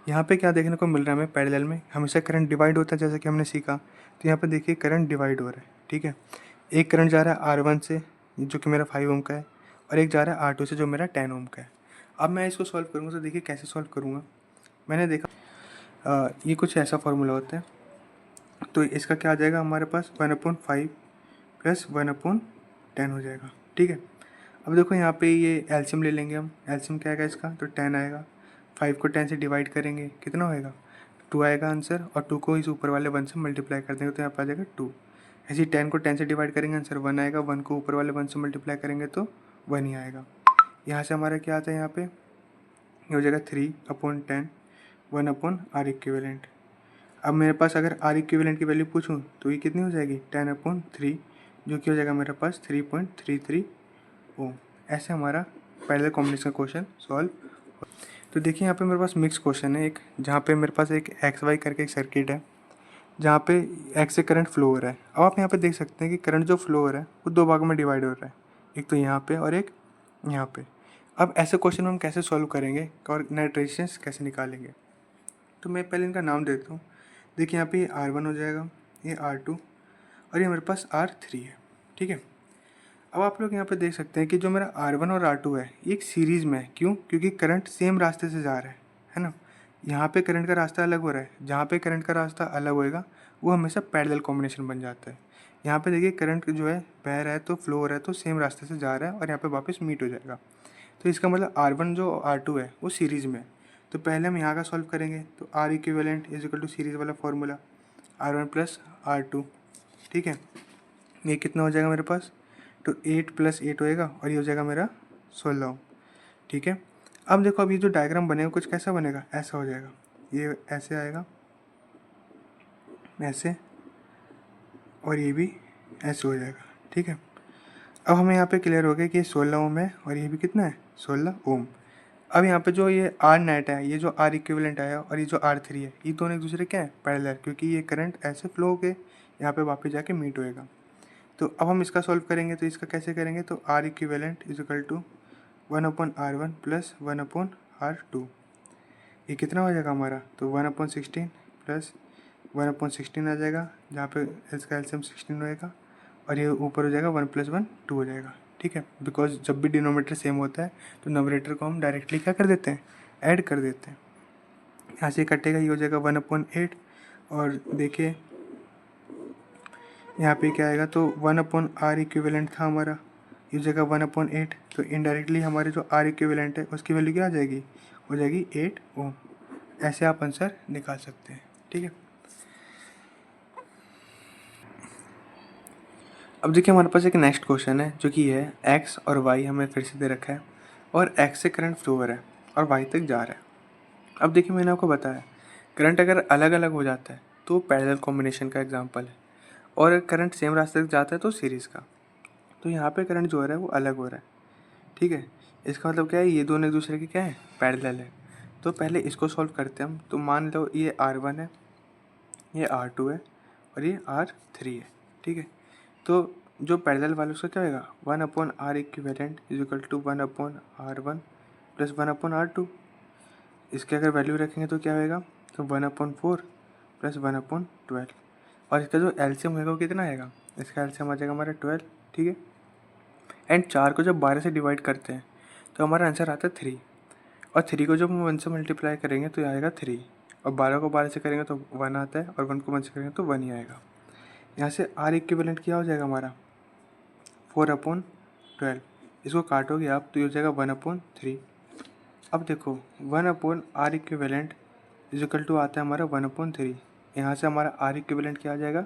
यहाँ पे क्या देखने को मिल रहा है हमें, पैरेलल में हमेशा करंट डिवाइड होता है जैसा कि हमने सीखा। तो यहाँ पे देखिए करंट डिवाइड हो रहा है, ठीक है। एक करंट जा रहा है R1 से जो कि मेरा 5 ओम का है, और एक जा रहा है R2 से जो मेरा 10 ओम का है। अब मैं इसको सॉल्व करूँगा, तो देखिए कैसे सॉल्व करूँगा। मैंने देखा ये कुछ ऐसा फॉर्मूला होता है, तो इसका क्या आ जाएगा हमारे पास 1/5 प्लस 1/10 हो जाएगा, ठीक है। अब देखो यहाँ पे ये एलसीएम ले लेंगे हम, एलसीएम क्या आएगा इसका, तो 10 आएगा। 5 को 10 से डिवाइड करेंगे, कितना होएगा 2 आएगा आंसर, और 2 को इस ऊपर वाले 1 से मल्टीप्लाई कर देंगे तो यहाँ पे आ जाएगा 2। ऐसे ही 10 को 10 से डिवाइड करेंगे आंसर 1 आएगा, 1 को ऊपर वाले 1 से मल्टीप्लाई करेंगे तो 1 ही आएगा। यहाँ से हमारा क्या आता है, यहाँ पे ये हो जाएगा 3/10 1/R इक्विवेलेंट। अब मेरे पास अगर R इक्विवेलेंट की वैल्यू पूछूँ तो ये कितनी हो जाएगी 10/3, जो कि हो जाएगा मेरे पास 3.33 ओम। ऐसे हमारा पैरेलल कॉम्बिनेशन का क्वेश्चन सॉल्व। तो देखिए यहाँ पे मेरे पास मिक्स क्वेश्चन है एक, जहाँ पे मेरे पास एक एक्स वाई करके एक सर्किट है जहाँ पे एक्स से करंट फ्लो हो रहा है। अब आप यहाँ पे देख सकते हैं कि करंट जो फ्लो हो रहा है वो दो भागों में डिवाइड हो रहा है, एक तो यहाँ पे और एक यहाँ पे। अब ऐसे क्वेश्चन हम कैसे सॉल्व करेंगे और नेट रेजिस्टेंस कैसे निकालेंगे, तो मैं पहले इनका नाम देता हूँ। देखिए यहाँ पे ये R1 हो जाएगा, ये R2 और ये मेरे पास R3 है, ठीक है। अब आप लोग यहाँ पे देख सकते हैं कि जो मेरा R1 और R2 है ये एक सीरीज़ में है, क्यों, क्योंकि करंट सेम रास्ते से जा रहा है ना। यहाँ पे करंट का रास्ता अलग हो रहा है, जहाँ पे करंट का रास्ता अलग होएगा वो हमेशा पैरेलल कॉम्बिनेशन बन जाता है। यहाँ पे देखिए करंट जो है बह रहा है तो फ्लो हो रहा है तो सेम रास्ते से जा रहा है और यहाँ पे वापस मीट हो जाएगा। तो इसका मतलब R1 जो R2 है वो सीरीज़ में है। तो पहले हम यहाँ का सॉल्व करेंगे, तो R equivalent is equal to series वाला फॉर्मूला R1 प्लस R2, ठीक है। ये कितना हो जाएगा मेरे पास, तो 8 + 8 होएगा और ये हो जाएगा मेरा 16, ठीक है। अब देखो, अब ये जो डायग्राम बनेगा कुछ कैसा बनेगा, ऐसा हो जाएगा, ये ऐसे आएगा ऐसे, और ये भी ऐसे हो जाएगा, ठीक है। अब हमें यहाँ पे क्लियर हो गया कि ये 16 ओम है और ये भी कितना है 16 ओम। अब यहाँ पे जो ये आर नेट है, ये जो आर इक्विवेलेंट आया और ये जो R3 है, ये दोनों एक दूसरे क्या है पैरेलल, क्योंकि ये करंट ऐसे फ्लो होके यहाँ पे वापस जाके मीट होएगा। तो अब हम इसका सॉल्व करेंगे, तो इसका कैसे करेंगे, तो R equivalent is equal to 1/R1 plus 1/R2। ये कितना हो जाएगा हमारा, तो 1/16 प्लस 1/16 आ जाएगा, जहाँ पे इसका एलसीएम 16 होएगा, और ये ऊपर हो जाएगा 1 + 1 2 हो जाएगा, ठीक है। बिकॉज जब भी डिनोमिनेटर सेम होता है तो नोमिनेटर को हम डायरेक्टली क्या कर देते हैं, ऐड कर देते हैं। यहाँ से कटेगा, ये हो जाएगा 1/8, और देखिए यहाँ पे क्या आएगा, तो 1/R इक्विवेलेंट था हमारा, ये हो जाएगा 1/8। तो इनडायरेक्टली हमारे जो R इक्विवेलेंट है उसकी वैल्यू क्या आ जाएगी, हो जाएगी 8 ओम। ऐसे आप आंसर निकाल सकते हैं, ठीक है। अब देखिए हमारे पास एक नेक्स्ट क्वेश्चन है जो कि है एक्स और वाई हमें फिर से दे रखा है, और एक्स से करंट फ्लो हो रहा है और वाई तक जा रहा है। अब देखिए मैंने आपको बताया करंट अगर अलग अलग हो जाता है तो पैरेलल कॉम्बिनेशन का एग्जांपल है, और करंट सेम रास्ते तक जाता है तो सीरीज़ का। तो यहाँ पे करंट जो हो रहा है वो अलग हो रहा है, ठीक है। इसका मतलब क्या है, ये दोनों एक दूसरे के क्या है पैरेलल है। तो पहले इसको सॉल्व करते हैं हम। तो मान लो ये R1 है, ये R2 है और ये R3 है, ठीक है। तो जो पैरेलल वाला उसका क्या होगा, 1/R equivalent is equal to 1/R1 plus 1/R2। इसके अगर वैल्यू रखेंगे तो क्या होएगा, तो 1/4 प्लस 1/12, और इसका जो एलसीएम होगा वो कितना आएगा, इसका एलसीएम आ जाएगा हमारा 12, ठीक है। एंड 4 को जब 12 से डिवाइड करते हैं तो हमारा आंसर आता है 3, और 3 को जब हम 1 से मल्टीप्लाई करेंगे तो आएगा 3, और 12 को 12 से करेंगे तो 1 आता है, और 1 को 1 से करेंगे तो 1 ही आएगा। यहाँ से R इक्विवेलेंट क्या हो जाएगा हमारा 4/12। इसको काटोगे आप तो ये हो जाएगा 1/3। अब देखो 1/R equivalent is equal to आता है हमारा 1/3। यहाँ से हमारा R इक्विवेलेंट क्या आ जाएगा,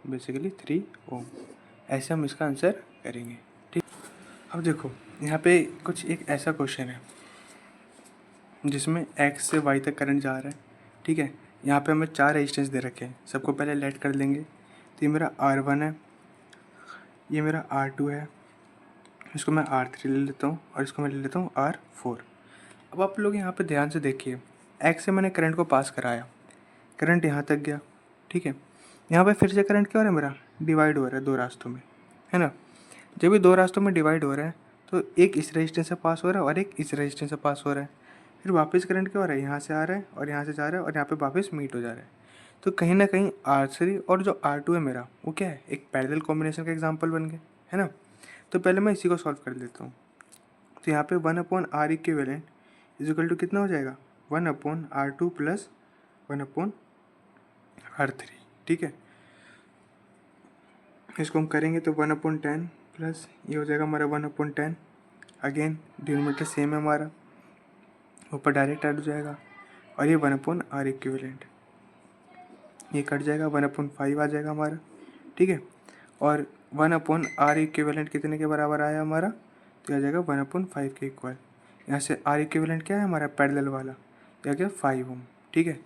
बेसिकली 3 ओम। ऐसे हम इसका आंसर करेंगे, ठीक। अब देखो यहाँ पे कुछ एक ऐसा क्वेश्चन है जिसमें X से Y तक करंट जा रहा है, ठीक है। यहाँ पे हमें 4 रेजिस्टेंस दे रखे हैं, सबको पहले लेट कर लेंगे। तो ये मेरा R1 है, ये मेरा R2 है, इसको मैं R3 ले लेता हूँ और इसको मैं ले लेता हूँ R4। अब आप लोग यहाँ पे ध्यान से देखिए, X से मैंने करंट को पास कराया, करंट यहाँ तक गया, ठीक है। यहाँ पे फिर से करंट क्या हो रहा है मेरा, डिवाइड हो रहा है दो रास्तों में, है ना। जब ये दो रास्तों में डिवाइड हो रहा है तो एक इस रेजिस्टेंस से पास हो रहा है और एक इस रेजिस्टेंस से पास हो रहा है। फिर वापस करंट क्या हो रहा है, यहाँ से आ रहा है और यहाँ से जा रहा है और यहाँ पे वापस मीट हो जा रहा है। तो कहीं ना कहीं R3 और जो R2 है मेरा, वो क्या है, एक पैरेलल कॉम्बिनेशन का एग्जाम्पल बन गया, है ना। तो पहले मैं इसी को सॉल्व कर लेता हूँ। तो यहाँ पे 1/R equivalent is equal to कितना हो जाएगा, 1/R2 प्लस 1/R3, ठीक है। इसको हम करेंगे तो 1/10 प्लस ये हो जाएगा हमारा 1/10। अगेन डिनोमिनेटर सेम है हमारा, ऊपर डायरेक्ट ऐड हो जाएगा और ये 1/R इक्विवेलेंट, ये कट जाएगा, 1/5 आ जाएगा हमारा, ठीक है। और 1/R इक्विवेलेंट कितने के बराबर आया हमारा, तो आ जाएगा 1/5 के इक्वल। यहाँ से R इक्विवेलेंट क्या है हमारा, पैरेलल वाला, तो आ गया 5 ओम, ठीक है।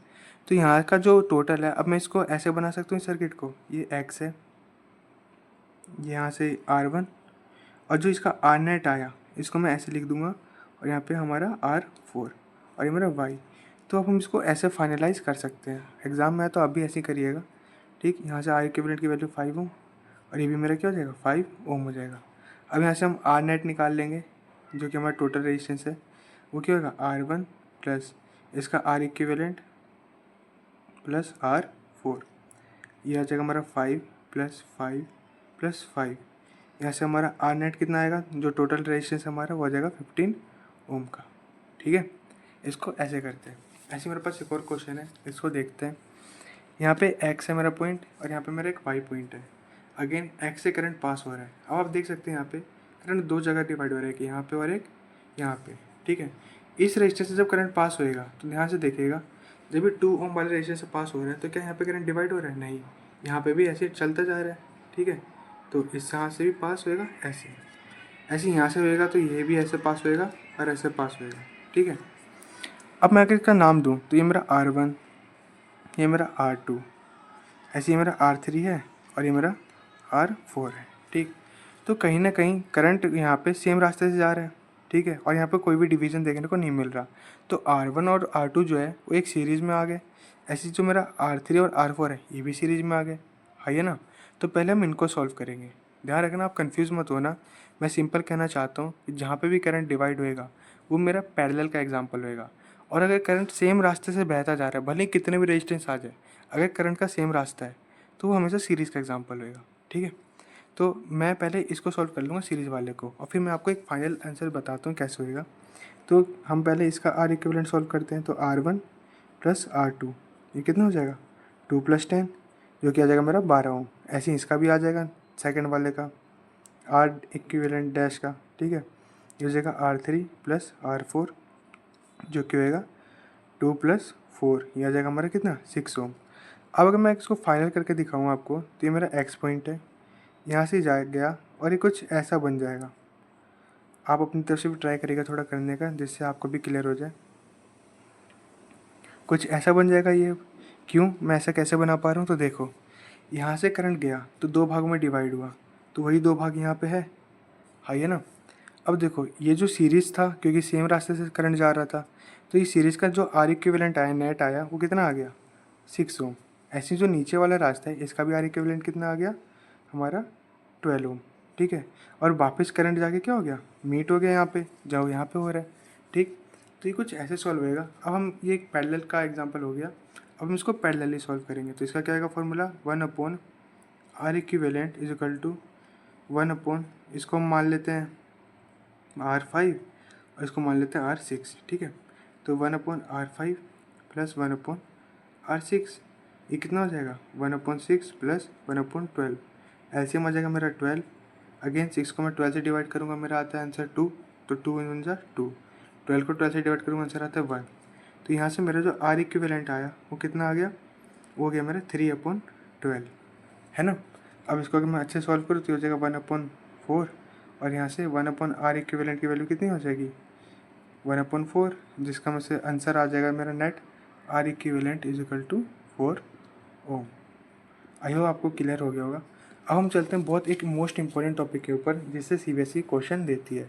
तो यहाँ का जो टोटल है, अब मैं इसको ऐसे बना सकता हूँ सर्किट को, ये X है, यहाँ से R1, और जो इसका R नेट आया इसको मैं ऐसे लिख दूंगा, और यहाँ पे हमारा R4 और ये मेरा Y। तो अब हम इसको ऐसे फाइनलाइज कर सकते हैं, एग्ज़ाम में है तो आप भी ऐसे ही करिएगा, ठीक। यहाँ से R इक्विवेलेंट की वैल्यू 5 ओम और ये भी मेरा क्या हो जाएगा, 5 ओम हो जाएगा। अब यहाँ से हम R नेट निकाल लेंगे, जो कि हमारा टोटल रेजिस्टेंस है, वो क्या होगा, R1 प्लस इसका R इक्विवेलेंट प्लस R4, ये आ जाएगा हमारा 5 प्लस 5 प्लस 5। यहाँ से हमारा R नेट कितना आएगा, जो टोटल रेजिस्टेंस हमारा वो आ जाएगा 15 ओम का, ठीक है। इसको ऐसे करते हैं। ऐसे मेरे पास एक और क्वेश्चन है, इसको देखते हैं। यहाँ पे X है मेरा पॉइंट और यहाँ पे मेरा एक Y पॉइंट है। अगेन X से करंट पास हो रहा है। अब आप देख सकते हैं यहाँ पे करंट दो जगह डिवाइड हो रहा है, कि यहाँ पे और एक यहाँ पे, ठीक है। इस रजिस्टर से जब करंट पास होएगा तो ध्यान से देखिएगा, जब भी 2 ओम वाले रजिस्टर से पास हो रहा है तो क्या यहाँ पे करंट डिवाइड हो रहा है, नहीं, यहाँ पे भी ऐसे चलता जा रहा है, ठीक है। तो इस यहाँ से भी पास होएगा, ऐसे ऐसे यहाँ से होएगा, तो ये भी ऐसे पास होएगा और ऐसे पास होएगा, ठीक है। अब मैं अगर इसका नाम दूँ तो ये मेरा R1, ये मेरा R2, ऐसे ये मेरा R3 है और ये मेरा R4 है, ठीक। तो कहीं ना कहीं करंट यहाँ पे सेम रास्ते से जा रहा है, ठीक है, और यहाँ पे कोई भी डिवीज़न देखने को नहीं मिल रहा। तो R1 और R2 जो है वो एक सीरीज़ में आ गए, ऐसे जो मेरा R3 और R4 है ये भी सीरीज़ में आ गए, है ना। तो पहले हम इनको सॉल्व करेंगे। ध्यान रखना, आप कंफ्यूज मत होना, मैं सिंपल कहना चाहता हूँ कि जहाँ पे भी करंट डिवाइड होएगा वो मेरा पैरेलल का एग्जांपल होएगा। और अगर करंट सेम रास्ते से बहता जा रहा है, भले ही कितने भी रेजिस्टेंस आ जाए, अगर करंट का सेम रास्ता है तो वो हमेशा सीरीज़ का एग्जांपल होएगा, ठीक है। तो मैं पहले इसको सॉल्व कर लूँगा सीरीज़ वाले को, और फिर मैं आपको एक फाइनल आंसर बताता हूँ कैसे होएगा। तो हम पहले इसका R इक्विवेलेंट सॉल्व करते हैं। तो R1 प्लस R2 ये कितना हो जाएगा, 2 + 10, जो कि आ जाएगा मेरा 12 ओम। ऐसे ही इसका भी आ जाएगा सेकंड वाले का R इक्विवेलेंट डैश का, ठीक है। ये हो जाएगा R3 प्लस R4, जो कि होएगा 2 + 4, ये आ जाएगा हमारा कितना, 6 ओम। अब अगर मैं इसको फाइनल करके दिखाऊँ आपको, तो ये मेरा X पॉइंट है, यहाँ से जा गया और ये कुछ ऐसा बन जाएगा। आप अपनी तरफ से भी ट्राई करिएगा थोड़ा करने का, जिससे आपको भी क्लियर हो जाए। कुछ ऐसा बन जाएगा ये। क्यों, मैं ऐसा कैसे बना पा रहा हूँ, तो देखो, यहाँ से करंट गया तो दो भागों में डिवाइड हुआ, तो वही दो भाग यहाँ पे है ना। अब देखो, ये जो सीरीज़ था, क्योंकि सेम रास्ते से करंट जा रहा था, तो ये सीरीज़ का जो R इक्विवेलेंट आया, नेट आया, वो कितना आ गया, 6 ओम। ऐसे जो नीचे वाला रास्ता है इसका भी R इक्विवेलेंट कितना आ गया हमारा, 12 ओम, ठीक है। और वापस करंट जाके क्या हो गया, मीट हो गया यहाँ पे, जाओ यहाँ पे हो रहा है, ठीक। तो ये कुछ ऐसे सॉल्व होएगा। अब हम, ये एक पैरेलल का एग्जांपल हो गया, अब हम इसको पैरेलली सॉल्व करेंगे। तो इसका क्या आएगा formula, 1/R equivalent is equal to 1/, इसको हम मान लेते हैं R5 और इसको मान लेते हैं R6, ठीक है। तो 1/R5 प्लस 1/R6, ये कितना हो जाएगा, 1/6 प्लस 1/12, एलसीएम आ जाएगा मेरा 12। अगेन 6 को मैं 12 से डिवाइड करूँगा, मेरा आता है आंसर 2, तो 2 × 1 = 2, 12 को 12 से डिवाइड करूँगा, आंसर आता है 1। तो यहाँ से मेरा जो R इक्विवेलेंट आया वो कितना आ गया, वो हो गया मेरा 3/12, है ना। अब इसको अगर मैं अच्छे सॉल्व करूँ तो हो जाएगा 1/4, और यहाँ से 1/R इक्विवेलेंट की वैल्यू कितनी हो जाएगी, 1/4, जिसका में से आंसर आ जाएगा मेरा net R equivalent is equal to 4 ohm. I hope आपको क्लियर हो गया होगा। अब हम चलते हैं बहुत एक मोस्ट इम्पॉर्टेंट टॉपिक के ऊपर जिससे सीबीएसई क्वेश्चन देती है,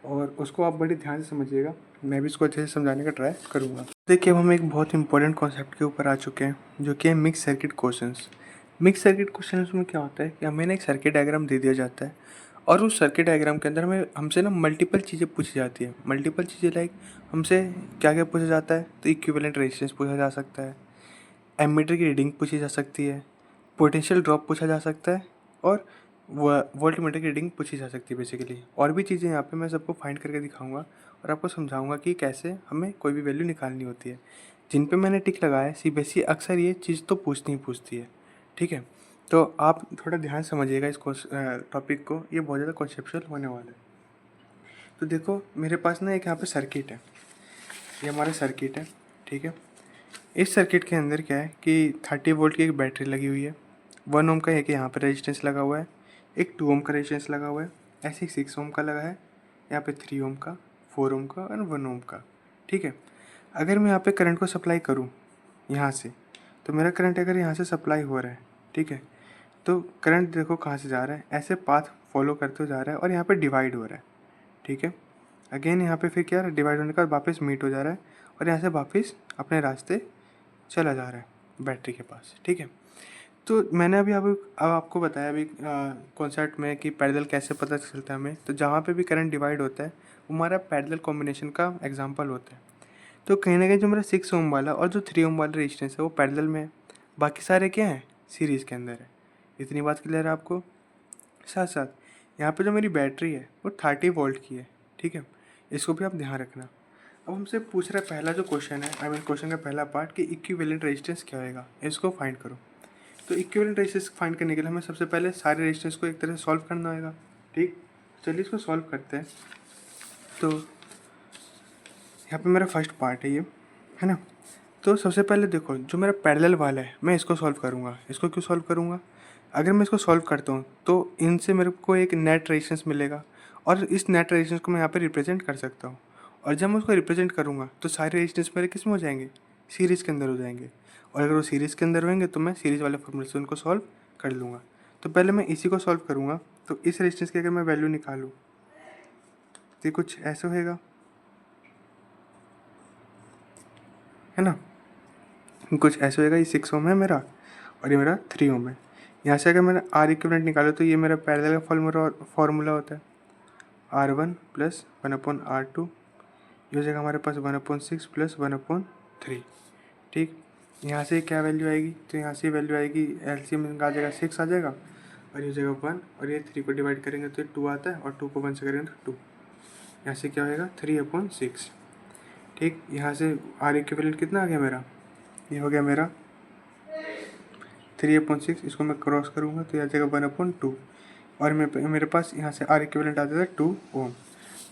और उसको आप बड़े ध्यान से समझिएगा। मैं भी इसको अच्छे से समझाने का ट्राई करूँगा। देखिए, अब हम एक बहुत इंपॉर्टेंट कॉन्सेप्ट के ऊपर आ चुके हैं, जो कि है mix circuit questions. Mix circuit questions में क्या होता है कि हमें ना एक सर्किट डायग्राम दे दिया जाता है, और उस सर्किट डायग्राम के अंदर हमें हमसे ना मल्टीपल चीज़ें पूछी जाती है। मल्टीपल चीज़ें लाइक हमसे क्या क्या पूछा जाता है, तो इक्विवेलेंट रेजिस्टेंस पूछा जा सकता है, एमीटर की रीडिंग पूछी जा सकती है, पोटेंशियल ड्रॉप पूछा जा सकता है, और वोल्टमीटर की रीडिंग पूछी जा सकती है बेसिकली। और भी चीज़ें यहाँ पे मैं सबको फाइंड करके दिखाऊंगा और आपको समझाऊंगा कि कैसे हमें कोई भी वैल्यू निकालनी होती है। जिन पे मैंने टिक लगाया है, सीबीएसई अक्सर ये चीज़ तो पूछती ही पूछती है। ठीक है, तो आप थोड़ा ध्यान समझिएगा इस टॉपिक को, ये बहुत ज़्यादा कॉन्सेप्चुअल होने वाला है। तो देखो, मेरे पास ना एक यहाँ पे सर्किट है, ये हमारा सर्किट है। ठीक है, इस सर्किट के अंदर क्या है कि 30 वोल्ट की एक बैटरी लगी हुई है, 1 ओम का एक यहाँ पर रेजिस्टेंस लगा हुआ है, एक 2 ओम का रेजिस्टेंस लगा हुआ है, ऐसे ही 6 ओम का लगा है, यहाँ पे 3 ओम का, 4 ओम का और 1 ओम का। ठीक है, अगर मैं यहाँ पे करंट को सप्लाई करूँ यहाँ से, तो मेरा करंट अगर यहाँ से सप्लाई हो रहा है, ठीक है, तो करंट देखो कहाँ से जा रहा है, ऐसे पाथ फॉलो करते हुए जा रहा है और यहाँ पे डिवाइड हो रहा है। ठीक है, अगेन यहाँ पे फिर क्या डिवाइड होने के बाद वापस मीट हो जा रहा है और यहाँ से वापस अपने रास्ते चला जा रहा है बैटरी के पास। ठीक है, तो मैंने अभी अब आपको बताया अभी कॉन्सेप्ट में कि पैरेलल कैसे पता चलता है हमें। तो जहाँ पे भी करंट डिवाइड होता है वो हमारा पैरेलल कॉम्बिनेशन का एग्जांपल होता है। तो कहीं ना कहीं जो मेरा 6 ओम वाला और जो 3 ओम वाला रेजिस्टेंस है वो पैरेलल में है, बाकी सारे क्या हैं, सीरीज़ के अंदर है। इतनी बात क्लियर है आपको। साथ साथ यहाँ पे जो मेरी बैटरी है वो 30 वोल्ट की है। ठीक है, इसको भी आप ध्यान रखना। अब हमसे पूछ रहा है पहला जो क्वेश्चन है, आई मीन क्वेश्चन का पहला पार्ट, कि इक्विवेलेंट रेजिस्टेंस क्या होगा, इसको फाइंड करो। तो इक्विवेलेंट रेजिस्टेंस फाइंड करने के लिए हमें सबसे पहले सारे रेजिस्टेंस को एक तरह से सॉल्व करना होगा। ठीक, चलिए इसको सॉल्व करते हैं। तो यहाँ पे मेरा फर्स्ट पार्ट है ये, है ना। तो सबसे पहले देखो, जो मेरा पैरेलल वाला है मैं इसको सॉल्व करूँगा। इसको क्यों सॉल्व करूँगा, अगर मैं इसको सॉल्व करता हूँ तो इनसे मेरे को एक नेट रेजिस्टेंस मिलेगा, और इस नेट रेजिस्टेंस को मैं यहाँ पे रिप्रेजेंट कर सकता हूँ। और जब मैं उसको रिप्रेजेंट करूँगा तो सारे रेजिस्टेंस मेरे किस में हो जाएंगे, सीरीज़ के अंदर हो जाएंगे। और अगर वो सीरीज़ के अंदर होंगे तो मैं सीरीज़ वाले फॉर्मूले से उनको सॉल्व कर लूँगा। तो पहले मैं इसी को सॉल्व करूँगा। तो इस रेजिस्टेंस की अगर मैं वैल्यू निकालूँ तो ये कुछ ऐसा होएगा, है ना, कुछ ऐसे होएगा। ये 6 ओम है मेरा और ये मेरा 3 ओम है। यहाँ से अगर मैंने आर इक्विवेलेंट निकालो तो ये मेरा पैरेलल का फॉर्मूला होता है R1 प्लस 1/R2। ये हो जाएगा हमारे पास 1/6 प्लस 1/3। ठीक, यहाँ से क्या वैल्यू आएगी, तो यहाँ से वैल्यू आएगी एलसीएम में आ जाएगा 6 आ जाएगा, और ये हो जाएगा 1, और ये 3 को डिवाइड करेंगे तो 2 आता है, और 2 को 1 से करेंगे तो 2। यहाँ से क्या होएगा 3/6। ठीक, यहाँ से आर इक्विवेलेंट कितना आ गया मेरा, ये हो गया मेरा 3/6। इसको मैं क्रॉस करूँगा तो यह आ जाएगा 1/2, और मेरे पास यहाँ से आर इक्विवेलेंट आ जाता है 2 ओम।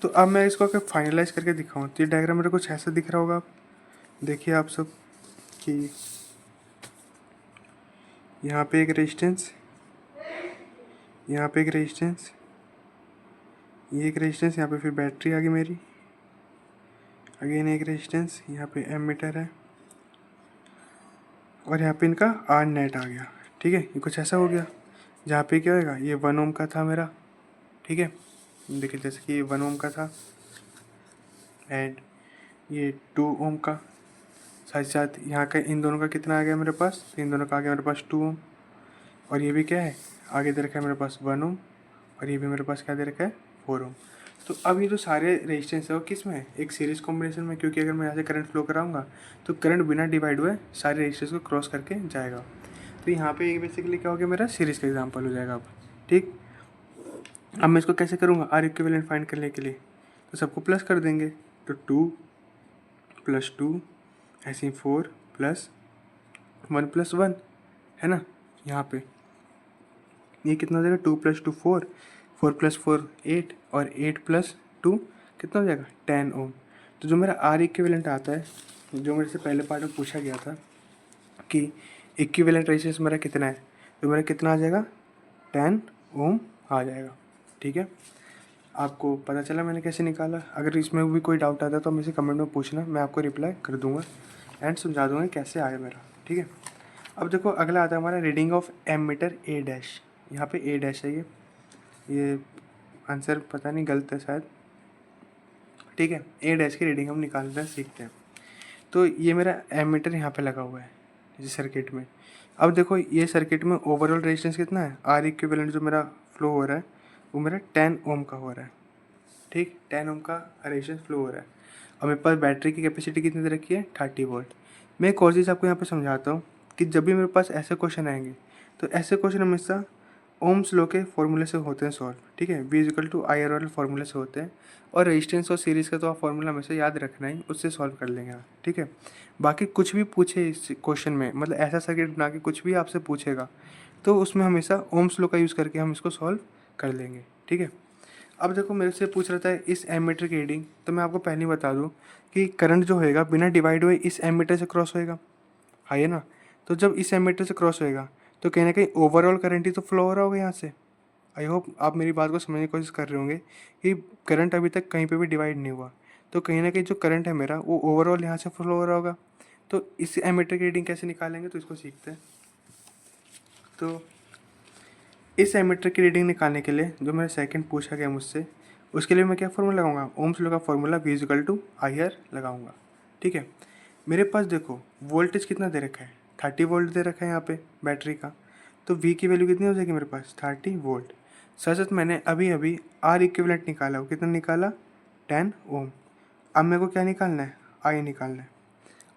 तो अब मैं इसको अगर फाइनलाइज करके दिखाऊँ तो ये डायग्राम मेरे कुछ ऐसा दिख रहा होगा। आप देखिए आप सब कि यहाँ पे एक रेजिस्टेंस, यहाँ पे एक रेजिस्टेंस, ये एक रेजिस्टेंस, यहाँ पे फिर बैटरी आ गई मेरी, अगेन एक रेजिस्टेंस, यहाँ पे एमीटर है, और यहाँ पे इनका आर नेट आ गया। ठीक है, ये कुछ ऐसा हो गया जहाँ पे क्या होगा, ये 1 ओम का था मेरा। ठीक है, देखिए जैसे कि ये 1 ओम का था एंड ये 2 ओम का, साथ साथ यहाँ का इन दोनों का कितना आ गया मेरे पास, तो इन दोनों का आ गया मेरे पास 2 ओम, और ये भी क्या है आगे दे रखा है मेरे पास 1 ओम, और ये भी मेरे पास क्या दे रखा है 4 ओम। तो अब ये जो सारे रेजिस्टेंस है वो किस में है, एक सीरीज कॉम्बिनेशन में, क्योंकि अगर मैं यहाँ से करंट फ्लो कराऊंगा तो करंट बिना डिवाइड हुए सारे रेजिस्टेंस को क्रॉस करके जाएगा। तो यहाँ पे ये बेसिकली क्या हो गया, मेरा सीरीज़ का एग्जाम्पल हो जाएगा अब। ठीक, अब मैं इसको कैसे करूँगा, आर इक्विवेलेंट फाइंड करने के लिए तो सबको प्लस कर देंगे, तो 2 + 2 ऐसे ही 4 + 1 + 1, है ना। यहाँ पे ये कितना हो जाएगा, 2 + 2 4, 4 + 4 8, और 8 + 2 कितना हो जाएगा 10 ओम। तो जो मेरा आर इक्विवेलेंट आता है, जो मेरे से पहले पार्ट में पूछा गया था कि इक्विवेलेंट रेजिस्टेंस मेरा कितना है, तो मेरा कितना आ जाएगा 10 ओम आ जाएगा। ठीक है, आपको पता चला मैंने कैसे निकाला। अगर इसमें भी कोई डाउट आता है तो मुझे कमेंट में पूछना, मैं आपको रिप्लाई कर दूंगा एंड समझा दूंगा कैसे आया मेरा। ठीक है, अब देखो अगला आता है हमारा reading of ammeter A dash. यहाँ पे ए डैश है, ये आंसर पता नहीं गलत है शायद, ठीक है। ए डैश की रीडिंग हम निकालना सीखते हैं। तो ये मेरा एमीटर यहाँ पे लगा हुआ है इस सर्किट में। अब देखो ये सर्किट में ओवरऑल रेजिस्टेंस कितना है, आर इक्विवेलेंट जो मेरा फ्लो हो रहा है वो मेरा 10 ओम का हो रहा है, ठीक, 10 ओम का रेजिस्टेंस फ्लो हो रहा है। और मेरे पास बैटरी की कैपेसिटी कितनी दे रखी है, 30 वोल्ट। मैं एक और चीज़ आपको यहाँ पे समझाता हूँ कि जब भी मेरे पास ऐसे क्वेश्चन आएंगे तो ऐसे क्वेश्चन हमेशा ओम्स लॉ के फॉर्मूले से होते हैं सॉल्व, ठीक है, V equal to I R वाले फॉर्मूले से होते हैं। और रेजिस्टेंस और सीरीज़ का तो आप फॉर्मूला हमेशा याद रखना ही, उससे सॉल्व कर लेंगे आप, ठीक है। बाकी कुछ भी पूछे इस क्वेश्चन में, मतलब ऐसा सर्किट बना के कुछ भी आपसे पूछेगा तो उसमें हमेशा ओम्स लॉ का यूज़ करके हम इसको सॉल्व कर लेंगे, ठीक है। अब देखो मेरे से पूछ रहा था इस एमीटर की रीडिंग, तो मैं आपको पहले ही बता दूं कि करंट जो होएगा बिना डिवाइड हुए इस एमीटर से क्रॉस होएगा, है ना। तो जब इस एमीटर से क्रॉस होएगा तो कहीं ना कहीं ओवरऑल करंट ही तो फ्लो हो रहा होगा यहाँ से। आई होप आप मेरी बात को समझने की कोशिश कर रहे होंगे कि करंट अभी तक कहीं पे भी डिवाइड नहीं हुआ, तो कहीं ना कहीं जो करंट है मेरा वो ओवरऑल यहाँ से फ्लो हो रहा होगा। तो इस एमीटर की रीडिंग कैसे निकालेंगे, तो इसको सीखते हैं। तो इस एमीटर की रीडिंग निकालने के लिए जो मेरा सेकंड पूछा गया मुझसे, उसके लिए मैं क्या फार्मूला लगाऊंगा, ओम्स लॉ का formula V equal to I R लगाऊंगा, ठीक है। मेरे पास देखो वोल्टेज कितना दे रखा है, 30 वोल्ट दे रखा है यहाँ पे बैटरी का। तो V की वैल्यू कितनी हो जाएगी मेरे पास, 30 वोल्ट। साथ साथ मैंने अभी अभी R इक्विवेलेंट निकाला, वो कितना निकाला, 10 ओम। अब मेरे को क्या निकालना है, आई निकालना है।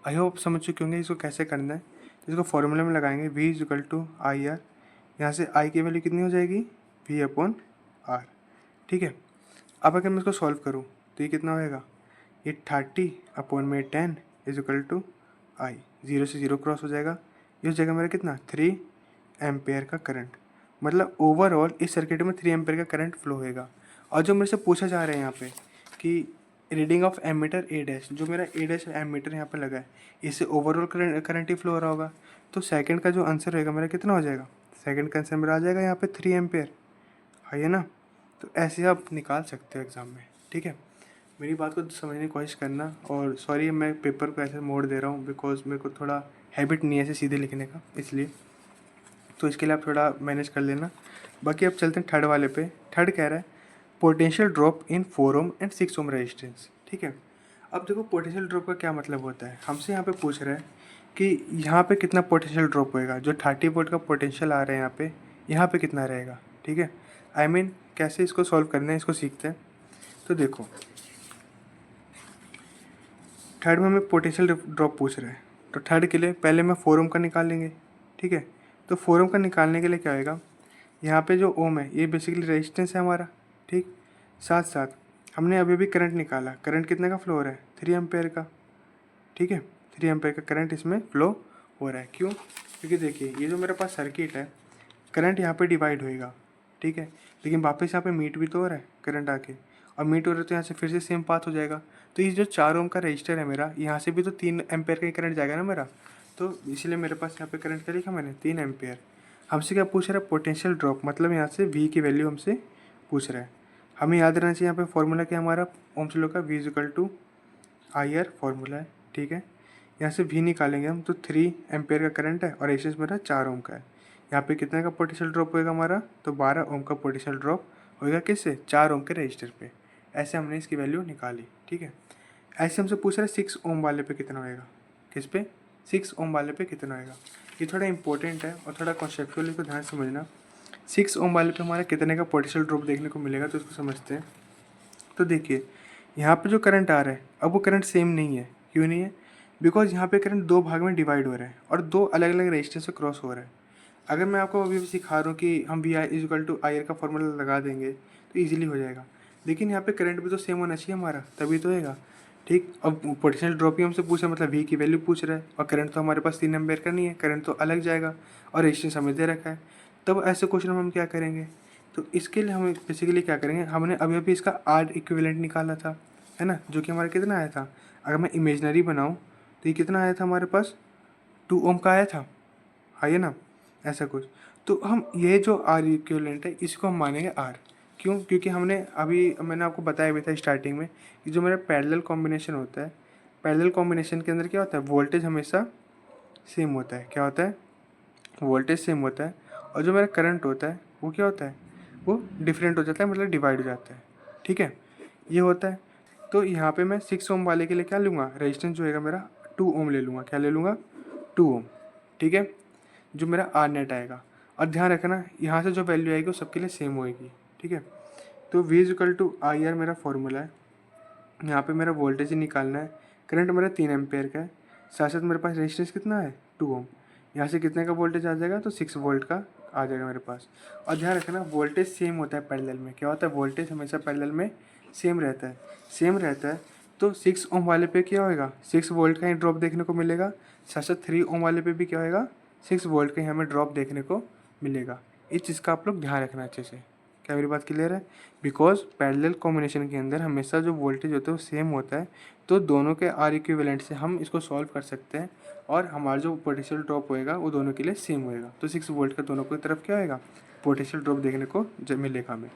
आई होप समझ चुके होंगे इसको कैसे करना है। तो इसको फॉर्मूले में लगाएंगे V equal to I R, यहाँ से आई की वैल्यू कितनी हो जाएगी, V अपॉन आर, ठीक है। अब अगर मैं इसको सॉल्व करूँ तो ये कितना होएगा, ये 30 अपॉन में 10 इज इक्वल टू आई, 0 से 0 क्रॉस हो जाएगा, ये हो जाएगा मेरा कितना, 3 एम्पेयर का करंट। मतलब ओवरऑल इस सर्किट में 3 एम्पेयर का करंट फ्लो होएगा। और जो मेरे से पूछा जा रहा है यहाँ पे कि reading of ammeter A dash, जो मेरा ए डैश एमीटर यहाँ पे लगा है इससे ओवरऑल करंट ही फ्लो हो रहा होगा। तो सेकंड का जो आंसर रहेगा मेरा कितना हो जाएगा, सेकंड का आंसर मेरा आ जाएगा यहाँ पे 3 एम्पेयर, है ना। तो ऐसे आप निकाल सकते हो एग्ज़ाम में, ठीक है। मेरी बात को समझने की कोशिश करना। और सॉरी मैं पेपर को ऐसे मोड़ दे रहा हूँ बिकॉज मेरे को थोड़ा हैबिट नहीं है ऐसे सीधे लिखने का, इसलिए तो इसके लिए आप थोड़ा मैनेज कर लेना। बाकी अब चलते हैं थर्ड वाले पे। थर्ड कह रहा है potential drop in 4 ohm and 6 ohm resistance, ठीक है। अब देखो पोटेंशियल ड्रॉप का क्या मतलब होता है, हमसे यहाँ पे पूछ रहा है कि यहाँ पे कितना पोटेंशियल ड्रॉप होएगा, जो 30 वोल्ट का पोटेंशियल आ रहा है यहाँ पे कितना रहेगा, ठीक है। आई मीन कैसे इसको सॉल्व करना है, इसको सीखते हैं। तो देखो थर्ड में हमें पोटेंशियल ड्रॉप पूछ रहा है, तो थर्ड के लिए पहले मैं 4 ओम का निकाल लेंगे, ठीक है। तो 4 ओम का निकालने के लिए क्या होएगा, यहाँ पे जो ओम है ये बेसिकली रेजिस्टेंस है हमारा, ठीक। साथ साथ हमने अभी भी करंट निकाला, करंट कितने का फ्लो हो रहा है, 3 एम्पेयर का, ठीक है। 3 एम्पेयर का करंट इसमें फ्लो हो रहा है, क्यों, क्योंकि देखिए ये जो मेरे पास सर्किट है करंट यहाँ पे डिवाइड होएगा, ठीक है। लेकिन वापस यहाँ पे मीट भी तो हो रहा है करंट आके, और मीट हो रहा है तो यहाँ से फिर से सेम पाथ हो जाएगा। तो ये जो 4 ओम का रजिस्टर है मेरा, यहाँ से भी तो 3 एम्पेयर का ही करंट जाएगा ना मेरा। तो इसलिए मेरे पास यहाँ पे करंट क्या लिखा मैंने, 3 एम्पेयर। हमसे क्या पूछ रहा है, पोटेंशियल ड्रॉप, मतलब यहाँ से V की वैल्यू हमसे पूछ रहा है। हमें याद रहना चाहिए यहाँ पे फॉर्मूला क्या हमारा ओम्स लॉ का, V equal to I R formula है, ठीक है। यहाँ से V निकालेंगे हम तो 3 एम्पेयर का करंट है और रेजिस्टेंस मेरा 4 ओम का है। यहाँ पे कितने का पोटेंशियल ड्रॉप होएगा हमारा, तो 12 ओम का पोटेंशियल ड्रॉप होएगा किससे, 4 ओम के रजिस्टर पे। ऐसे हमने इसकी वैल्यू निकाली, ठीक है। ऐसे हमसे पूछ रहा है 6 ओम वाले पे कितना होएगा, किस पे, 6 ओम वाले पे कितना होएगा। ये थोड़ा इंपॉर्टेंट है और थोड़ा कॉन्सेप्चुअली को ध्यान समझना। 6 ओम वाले पे हमारा कितने का पोटेंशियल ड्रॉप देखने को मिलेगा, तो इसको समझते हैं। तो देखिए यहाँ पे जो करंट आ रहा है अब वो करंट सेम नहीं है, क्यों नहीं है, बिकॉज यहाँ पे करंट दो भाग में डिवाइड हो रहा है और दो अलग अलग रेजिस्टेंस से क्रॉस हो रहा है। अगर मैं आपको अभी भी सिखा रहा हूँ कि हम V I is equal to I R का फॉर्मूला लगा देंगे तो ईजिली हो जाएगा, लेकिन यहाँ पे करंट भी तो सेम होना चाहिए हमारा, तभी तो होएगा, ठीक। अब पोटेंशियल ड्रॉप ही हमसे पूछा, मतलब V की वैल्यू पूछ रहा है और करंट तो हमारे पास 3 एम्पेयर का नहीं है, करंट तो अलग जाएगा और रेजिस्टेंस हमें दे रखा है। तब ऐसे क्वेश्चन में हम क्या करेंगे, तो इसके लिए हम बेसिकली क्या करेंगे, हमने अभी अभी इसका आर इक्विवेलेंट निकाला था, है ना, जो कि हमारा कितना आया था, अगर मैं इमेजनरी बनाऊँ तो ये कितना आया था हमारे पास, 2 ओम का आया था, है ना, ऐसा कुछ। तो हम ये जो आर इक्विवेलेंट है इसको हम मानेंगे आर, क्यों, क्योंकि हमने अभी मैंने आपको बताया भी था स्टार्टिंग में कि जो मेरा पैरेलल कॉम्बिनेशन होता है, पैरेलल कॉम्बिनेशन के अंदर क्या होता है, वोल्टेज हमेशा सेम होता है, क्या होता है, वोल्टेज सेम होता है, और जो मेरा करंट होता है वो क्या होता है, वो डिफरेंट हो जाता है, मतलब डिवाइड हो जाता है। ठीक है, ये होता है। तो यहाँ पे मैं 6 ओम वाले के लिए क्या लूँगा, रेजिस्टेंस जो है मेरा 2 ओम ले लूँगा। क्या ले लूँगा, 2 ओम। ठीक है, जो मेरा आर नेट आएगा। और ध्यान रखना यहाँ से जो वैल्यू आएगी वो सबके लिए सेम होएगी। ठीक है, तो V is equal to I R मेरा फॉर्मूला है। यहाँ पे मेरा वोल्टेज ही निकालना है। करंट मेरा 3 एम्पेयर का है, साथ साथ मेरे पास रेजिस्टेंस कितना है, 2 ओम। यहाँ से कितने का वोल्टेज आ जाएगा, तो 6 वोल्ट का आ जाएगा मेरे पास। और ध्यान रखना वोल्टेज सेम होता है पैरेलल में। क्या होता है, वोल्टेज हमेशा पैरेलल में सेम रहता है, सेम रहता है। तो 6 ओम वाले पे क्या होएगा, 6 वोल्ट का ही ड्रॉप देखने को मिलेगा। साथ साथ 3 ओम वाले पे भी क्या होएगा, 6 वोल्ट का ही हमें ड्रॉप देखने को मिलेगा। इस चीज़ का आप लोग ध्यान रखना अच्छे से। क्या मेरी बात क्लियर है? बिकॉज पैरेलल कॉम्बिनेशन के अंदर हमेशा जो वोल्टेज होता है वो सेम होता है। तो दोनों के आर इक्विवेलेंट से हम इसको सॉल्व कर सकते हैं और हमारा जो पोटेंशियल ड्रॉप होएगा वो दोनों के लिए सेम होएगा। तो 6 वोल्ट का दोनों की तरफ क्या होएगा, पोटेंशियल ड्रॉप देखने को मिलेगा हमें।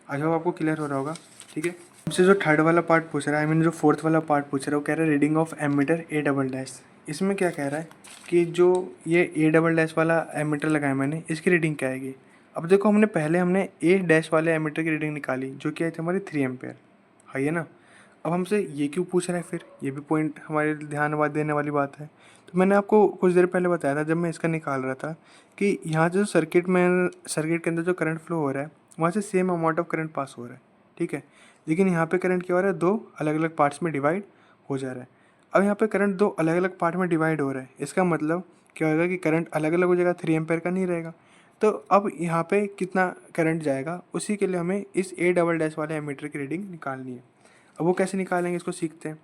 आई होप आपको क्लियर हो रहा होगा। ठीक है, हमसे जो थर्ड वाला पार्ट पूछ रहा है, आई मीन जो फोर्थ वाला पार्ट पूछ रहा है, वो कह रहा है reading of ammeter A double dash. इसमें क्या कह रहा है कि जो ये ए डबल डैश वाला एमीटर लगाया मैंने, इसकी रीडिंग क्या आएगी। अब देखो हमने ए डैश वाले एमीटर की रीडिंग निकाली जो कि आई थी हमारी 3 एम्पेयर, है ना। अब हमसे ये क्यों पूछ रहा है, फिर ये भी पॉइंट हमारे ध्यान देने वाली बात है। तो मैंने आपको कुछ देर पहले बताया था जब मैं इसका निकाल रहा था कि यहाँ जो सर्किट के अंदर जो करंट फ्लो हो रहा है वहाँ से same amount of current pass हो रहा है। ठीक है, लेकिन यहाँ पे करंट क्या हो रहा है, दो अलग अलग पार्ट्स में डिवाइड हो जा रहा है। अब यहाँ पे करंट दो अलग अलग पार्ट में डिवाइड हो रहा है, इसका मतलब क्या होगा कि करंट अलग अलग हो जाएगा, 3 एम्पेयर का नहीं रहेगा। तो अब यहाँ पे कितना करंट जाएगा, उसी के लिए हमें इस ए डबल डैश वाले एमीटर की रीडिंग निकालनी है। अब वो कैसे निकालेंगे, इसको सीखते हैं।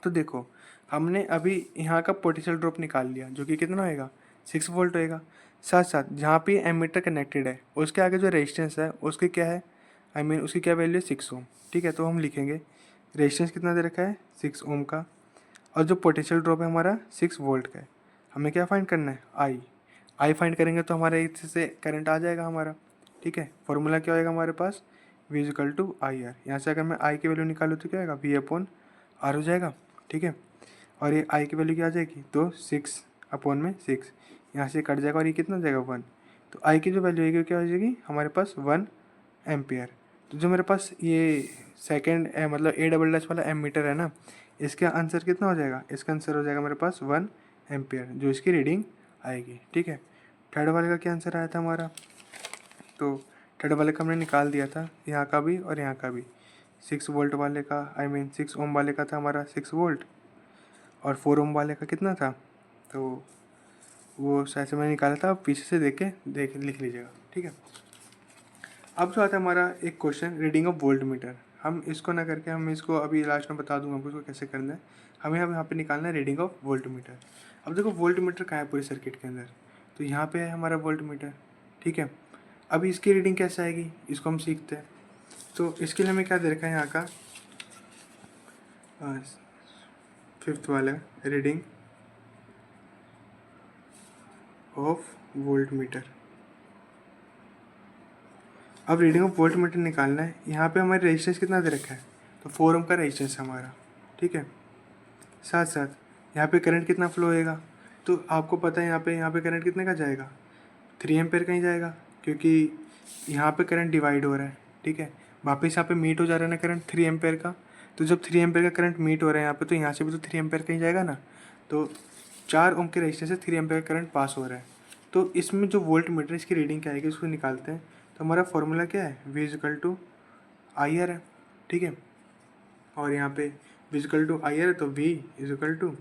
तो देखो हमने अभी यहाँ का पोटेंशियल ड्रॉप निकाल लिया जो कि कितना होएगा, 6 वोल्ट होएगा। साथ साथ जहाँ पे एमीटर कनेक्टेड है उसके आगे जो रेजिस्टेंस है उसकी क्या है, आई मीन उसकी क्या वैल्यू है, 6 ओम। ठीक है, तो हम लिखेंगे रेजिस्टेंस कितना दे रखा है, 6 ओम का। और जो पोटेंशियल ड्रॉप है हमारा 6 वोल्ट का है। हमें क्या फाइंड करना है, आई फाइंड करेंगे तो हमारे इससे करंट आ जाएगा हमारा। ठीक है, फॉर्मूला क्या होएगा हमारे पास, V equal to I R. यहाँ से अगर मैं आई की वैल्यू निकालूँ तो क्या होगा, V अपॉन आर हो जाएगा। ठीक है, और ये आई की वैल्यू क्या आ जाएगी, तो 6 अपॉन में 6, यहाँ से कट जाएगा और ये कितना हो जाएगा 1। तो आई की जो वैल्यू आएगी क्या हो जाएगी हमारे पास 1 एम्पियर। तो जो मेरे पास ये सेकेंड मतलब ए डबल डैश वाला एमीटर है ना, इसका आंसर कितना हो जाएगा, इसका आंसर हो जाएगा मेरे पास 1 एम्पियर जो इसकी रीडिंग आएगी। ठीक है, थर्ड वाले का क्या आंसर आया था हमारा, तो थर्ड वाले का हमने निकाल दिया था, यहाँ का भी और यहाँ का भी। 6 वोल्ट वाले का आई मीन 6 ओम वाले का था हमारा 6 वोल्ट, और 4 ओम वाले का कितना था, तो वो शायद से मैंने निकाला था, आप पीछे से देख लिख लीजिएगा। ठीक है, अब जो आता है हमारा एक question reading of volt meter. हम इसको ना करके हम इसको अभी लास्ट में बता दूंगा आपको इसको कैसे करना है। हमें अब यहाँ पे निकालना है रीडिंग ऑफ वोल्ट मीटर। अब देखो वोल्ट मीटर कहाँ है पूरे सर्किट के अंदर, तो यहाँ पे है हमारा वोल्ट मीटर। ठीक है, अब इसकी रीडिंग कैसे आएगी इसको हम सीखते हैं। तो इसके लिए हमें क्या दे रखा है यहाँ का, फिफ्थ वाला रीडिंग ऑफ वोल्ट मीटर। अब रीडिंग ऑफ वोल्ट मीटर निकालना है। यहाँ पे हमारे रेजिस्टेंस कितना दे रखा है, तो 4 ओम का रेजिस्टेंस हमारा। ठीक है, साथ साथ यहाँ पे करंट कितना फ्लो होएगा, तो आपको पता है यहाँ पे करंट कितने का जाएगा, 3 एम्पेयर का ही जाएगा, क्योंकि यहाँ पे करंट डिवाइड हो रहा है। ठीक है, वापस यहाँ पे मीट हो जा रहा है ना करंट 3 एम्पेयर का। तो जब 3 एम्पेयर का करंट मीट हो रहा है यहाँ पे, तो यहाँ से भी तो 3 एम्पेयर का ही जाएगा ना। तो 4 ओम के रेजिस्टेंस से 3 एम्पेयर का करंट पास हो रहा है। तो इसमें जो वोल्ट मीटर इसकी रीडिंग क्या आएगी उसको निकालते हैं। तो हमारा फॉर्मूला क्या है, V equal to I R है। ठीक है, और यहाँ पे V equal to I R है, तो V इक्वल टू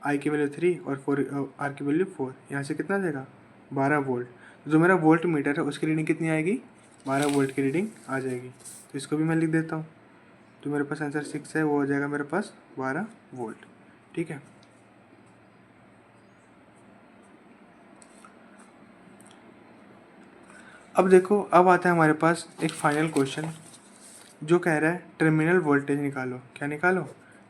आई की वैल्यू 3 और 4 आर की वैल्यू 4। यहाँ से कितना जाएगा, 12 वोल्ट। तो जो मेरा वोल्ट मीटर है उसकी रीडिंग कितनी आएगी, 12 वोल्ट की रीडिंग आ जाएगी। तो इसको भी मैं लिख देता हूँ। तो मेरे पास आंसर 6 है, वो हो जाएगा मेरे पास 12 वोल्ट। ठीक है, अब देखो अब आता है हमारे पास एक फाइनल क्वेश्चन जो कह रहा है टर्मिनल वोल्टेज निकालो। क्या निकालो,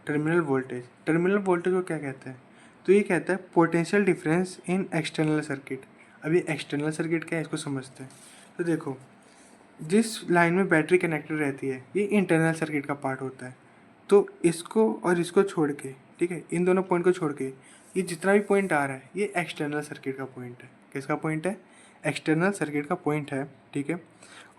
टर्मिनल वोल्टेज। टर्मिनल वोल्टेज को क्या कहते हैं, तो ये कहता है potential difference in external circuit. अब ये एक्सटर्नल सर्किट क्या है इसको समझते हैं। तो देखो जिस लाइन में बैटरी कनेक्टेड रहती है ये इंटरनल सर्किट का पार्ट होता है। तो इसको और इसको छोड़ के, ठीक है, इन दोनों पॉइंट को छोड़ के ये जितना भी पॉइंट आ रहा है ये एक्सटर्नल सर्किट का पॉइंट है। किसका पॉइंट है, एक्सटर्नल सर्किट का पॉइंट है, ठीक है।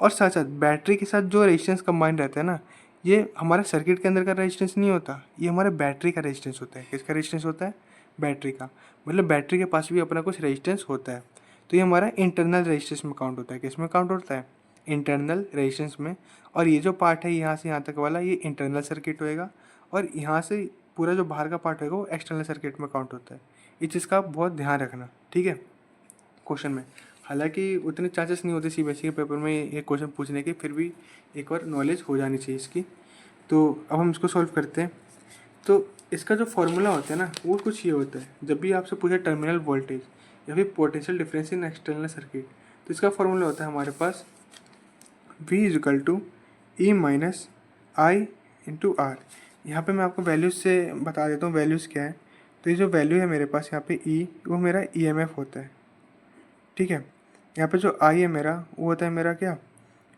और साथ साथ बैटरी के साथ जो रेजिस्टेंस कंबाइंड रहता है ना, ये हमारे सर्किट के अंदर का रेजिस्टेंस नहीं होता, ये हमारे बैटरी का रेजिस्टेंस होता है। किसका रेजिस्टेंस होता है? बैटरी का। मतलब बैटरी के पास भी अपना कुछ रेजिस्टेंस होता है। तो ये हमारा इंटरनल रेजिस्टेंस में काउंट होता है। किस में काउंट होता है? इंटरनल रेजिस्टेंस में। और ये जो पार्ट है यहाँ से यहाँ तक वाला, ये इंटरनल सर्किट होएगा, और यहाँ से पूरा जो बाहर का पार्ट होगा वो एक्सटर्नल सर्किट में काउंट होता है। इस चीज़ का आप बहुत ध्यान रखना, ठीक है, क्वेश्चन में। हालांकि उतने चांसेस नहीं होते सीबीएसई के पेपर में ये क्वेश्चन पूछने के, फिर भी एक बार नॉलेज हो जानी चाहिए इसकी। तो अब हम इसको सॉल्व करते हैं। तो इसका जो फॉर्मूला होता है ना, वो कुछ ये होता है। जब भी आपसे पूछे टर्मिनल वोल्टेज या फिर potential difference in external circuit, तो इसका फॉर्मूला होता है हमारे पास V is equal to E minus I into R. यहाँ पर मैं आपको वैल्यूज़ से बता देता हूँ वैल्यूज़ क्या है। तो ये जो वैल्यू है मेरे पास यहाँ पे E, वो मेरा EMF होता है, ठीक है। यहाँ पे जो आई है मेरा, वो होता है मेरा क्या?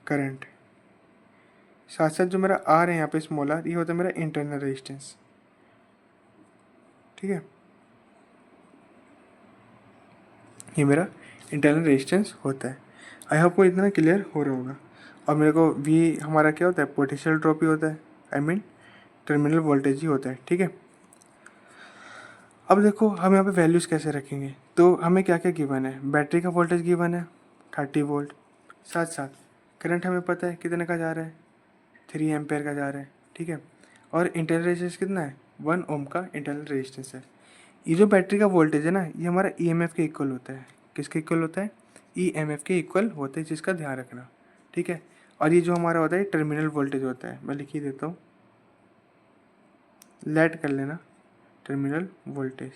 करंट। साथ साथ जो मेरा आर है यहाँ पे स्मॉल आर, ये होता है मेरा इंटरनल रेजिस्टेंस, ठीक है। ये मेरा इंटरनल रेजिस्टेंस होता है। आई होप को इतना क्लियर हो रहा होगा। और मेरे को वी हमारा क्या होता है? पोटेंशियल ड्रॉप ही होता है, आई मीन टर्मिनल वोल्टेज ही होता है, ठीक है। अब देखो हम यहाँ पे वैल्यूज़ कैसे रखेंगे। तो हमें क्या क्या गिवन है? बैटरी का वोल्टेज गिवन है 30 वोल्ट। साथ साथ करंट हमें पता है कितने का जा रहा है, 3 एम्पेयर का जा रहा है, ठीक है। और इंटरनल रेजिस्टेंस कितना है? 1 ओम का इंटरनल रेजिस्टेंस है। ये जो बैटरी का वोल्टेज है ना, ये हमारा ईएमएफ के इक्वल होता है। किसके इक्वल होता है? ईएमएफ के इक्वल होता है, जिसका ध्यान रखना, ठीक है। और ये जो हमारा होता है टर्मिनल वोल्टेज होता है, मैं लिख ही देता हूँ, लेट कर लेना, टर्मिनल वोल्टेज।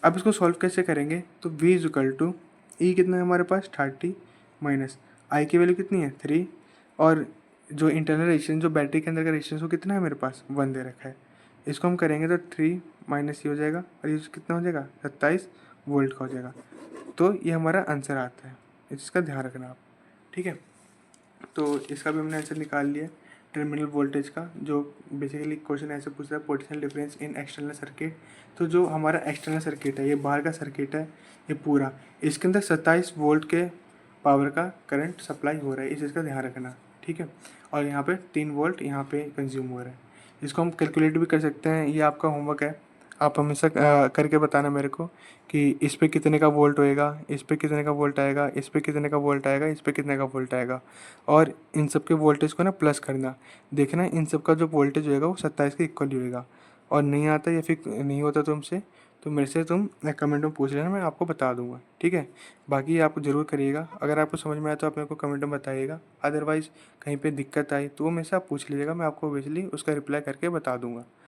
अब इसको सॉल्व कैसे करेंगे? तो V इजिकल टू ई कितना है हमारे पास? 30 माइनस आई की वैल्यू कितनी है? 3। और जो इंटरनल रेजिस्टेंस, जो बैटरी के अंदर का रेजिस्टेंस, वो कितना है मेरे पास? 1 दे रखा है। इसको हम करेंगे तो 3 माइनस ये हो जाएगा, और ये कितना हो जाएगा? 27 वोल्ट का हो जाएगा। तो ये हमारा आंसर आता है, इसका ध्यान रखना आप, ठीक है। तो इसका भी हमने आंसर निकाल लिया टर्मिनल वोल्टेज का, जो बेसिकली क्वेश्चन ऐसे पूछ रहा है, potential difference in external circuit. तो जो हमारा एक्सटर्नल सर्किट है, ये बाहर का सर्किट है, ये पूरा, इसके अंदर 27 वोल्ट के पावर का करंट सप्लाई हो रहा है, इस चीज़ का ध्यान रखना, ठीक है। और यहाँ पे 3 वोल्ट यहाँ पे कंज्यूम हो रहा है। इसको हम कैलकुलेट भी कर सकते हैं, ये आपका होमवर्क है। आप हमेशा करके बताना मेरे को कि इस पे कितने का वोल्ट होएगा, इस पे कितने का वोल्ट आएगा, इस पे कितने का वोल्ट आएगा, इस पे कितने का वोल्ट आएगा। और इन सब के वोल्टेज को ना प्लस करना, देखना इन सब का जो वोल्टेज होएगा वो 27 के इक्वल ही होएगा। और नहीं आता या फिर नहीं होता तुमसे, तो मेरे से तुम कमेंट में पूछ लेना, मैं आपको बता दूंगा, ठीक है। बाकी आप ज़रूर करिएगा, अगर आपको समझ में आया तो आप मेरे को कमेंट में बताइएगा। अदरवाइज़ कहीं पे दिक्कत आई तो वो मेरे से आप पूछ लीजिएगा, मैं आपको ऑब्वियसली उसका रिप्लाई करके बता दूंगा।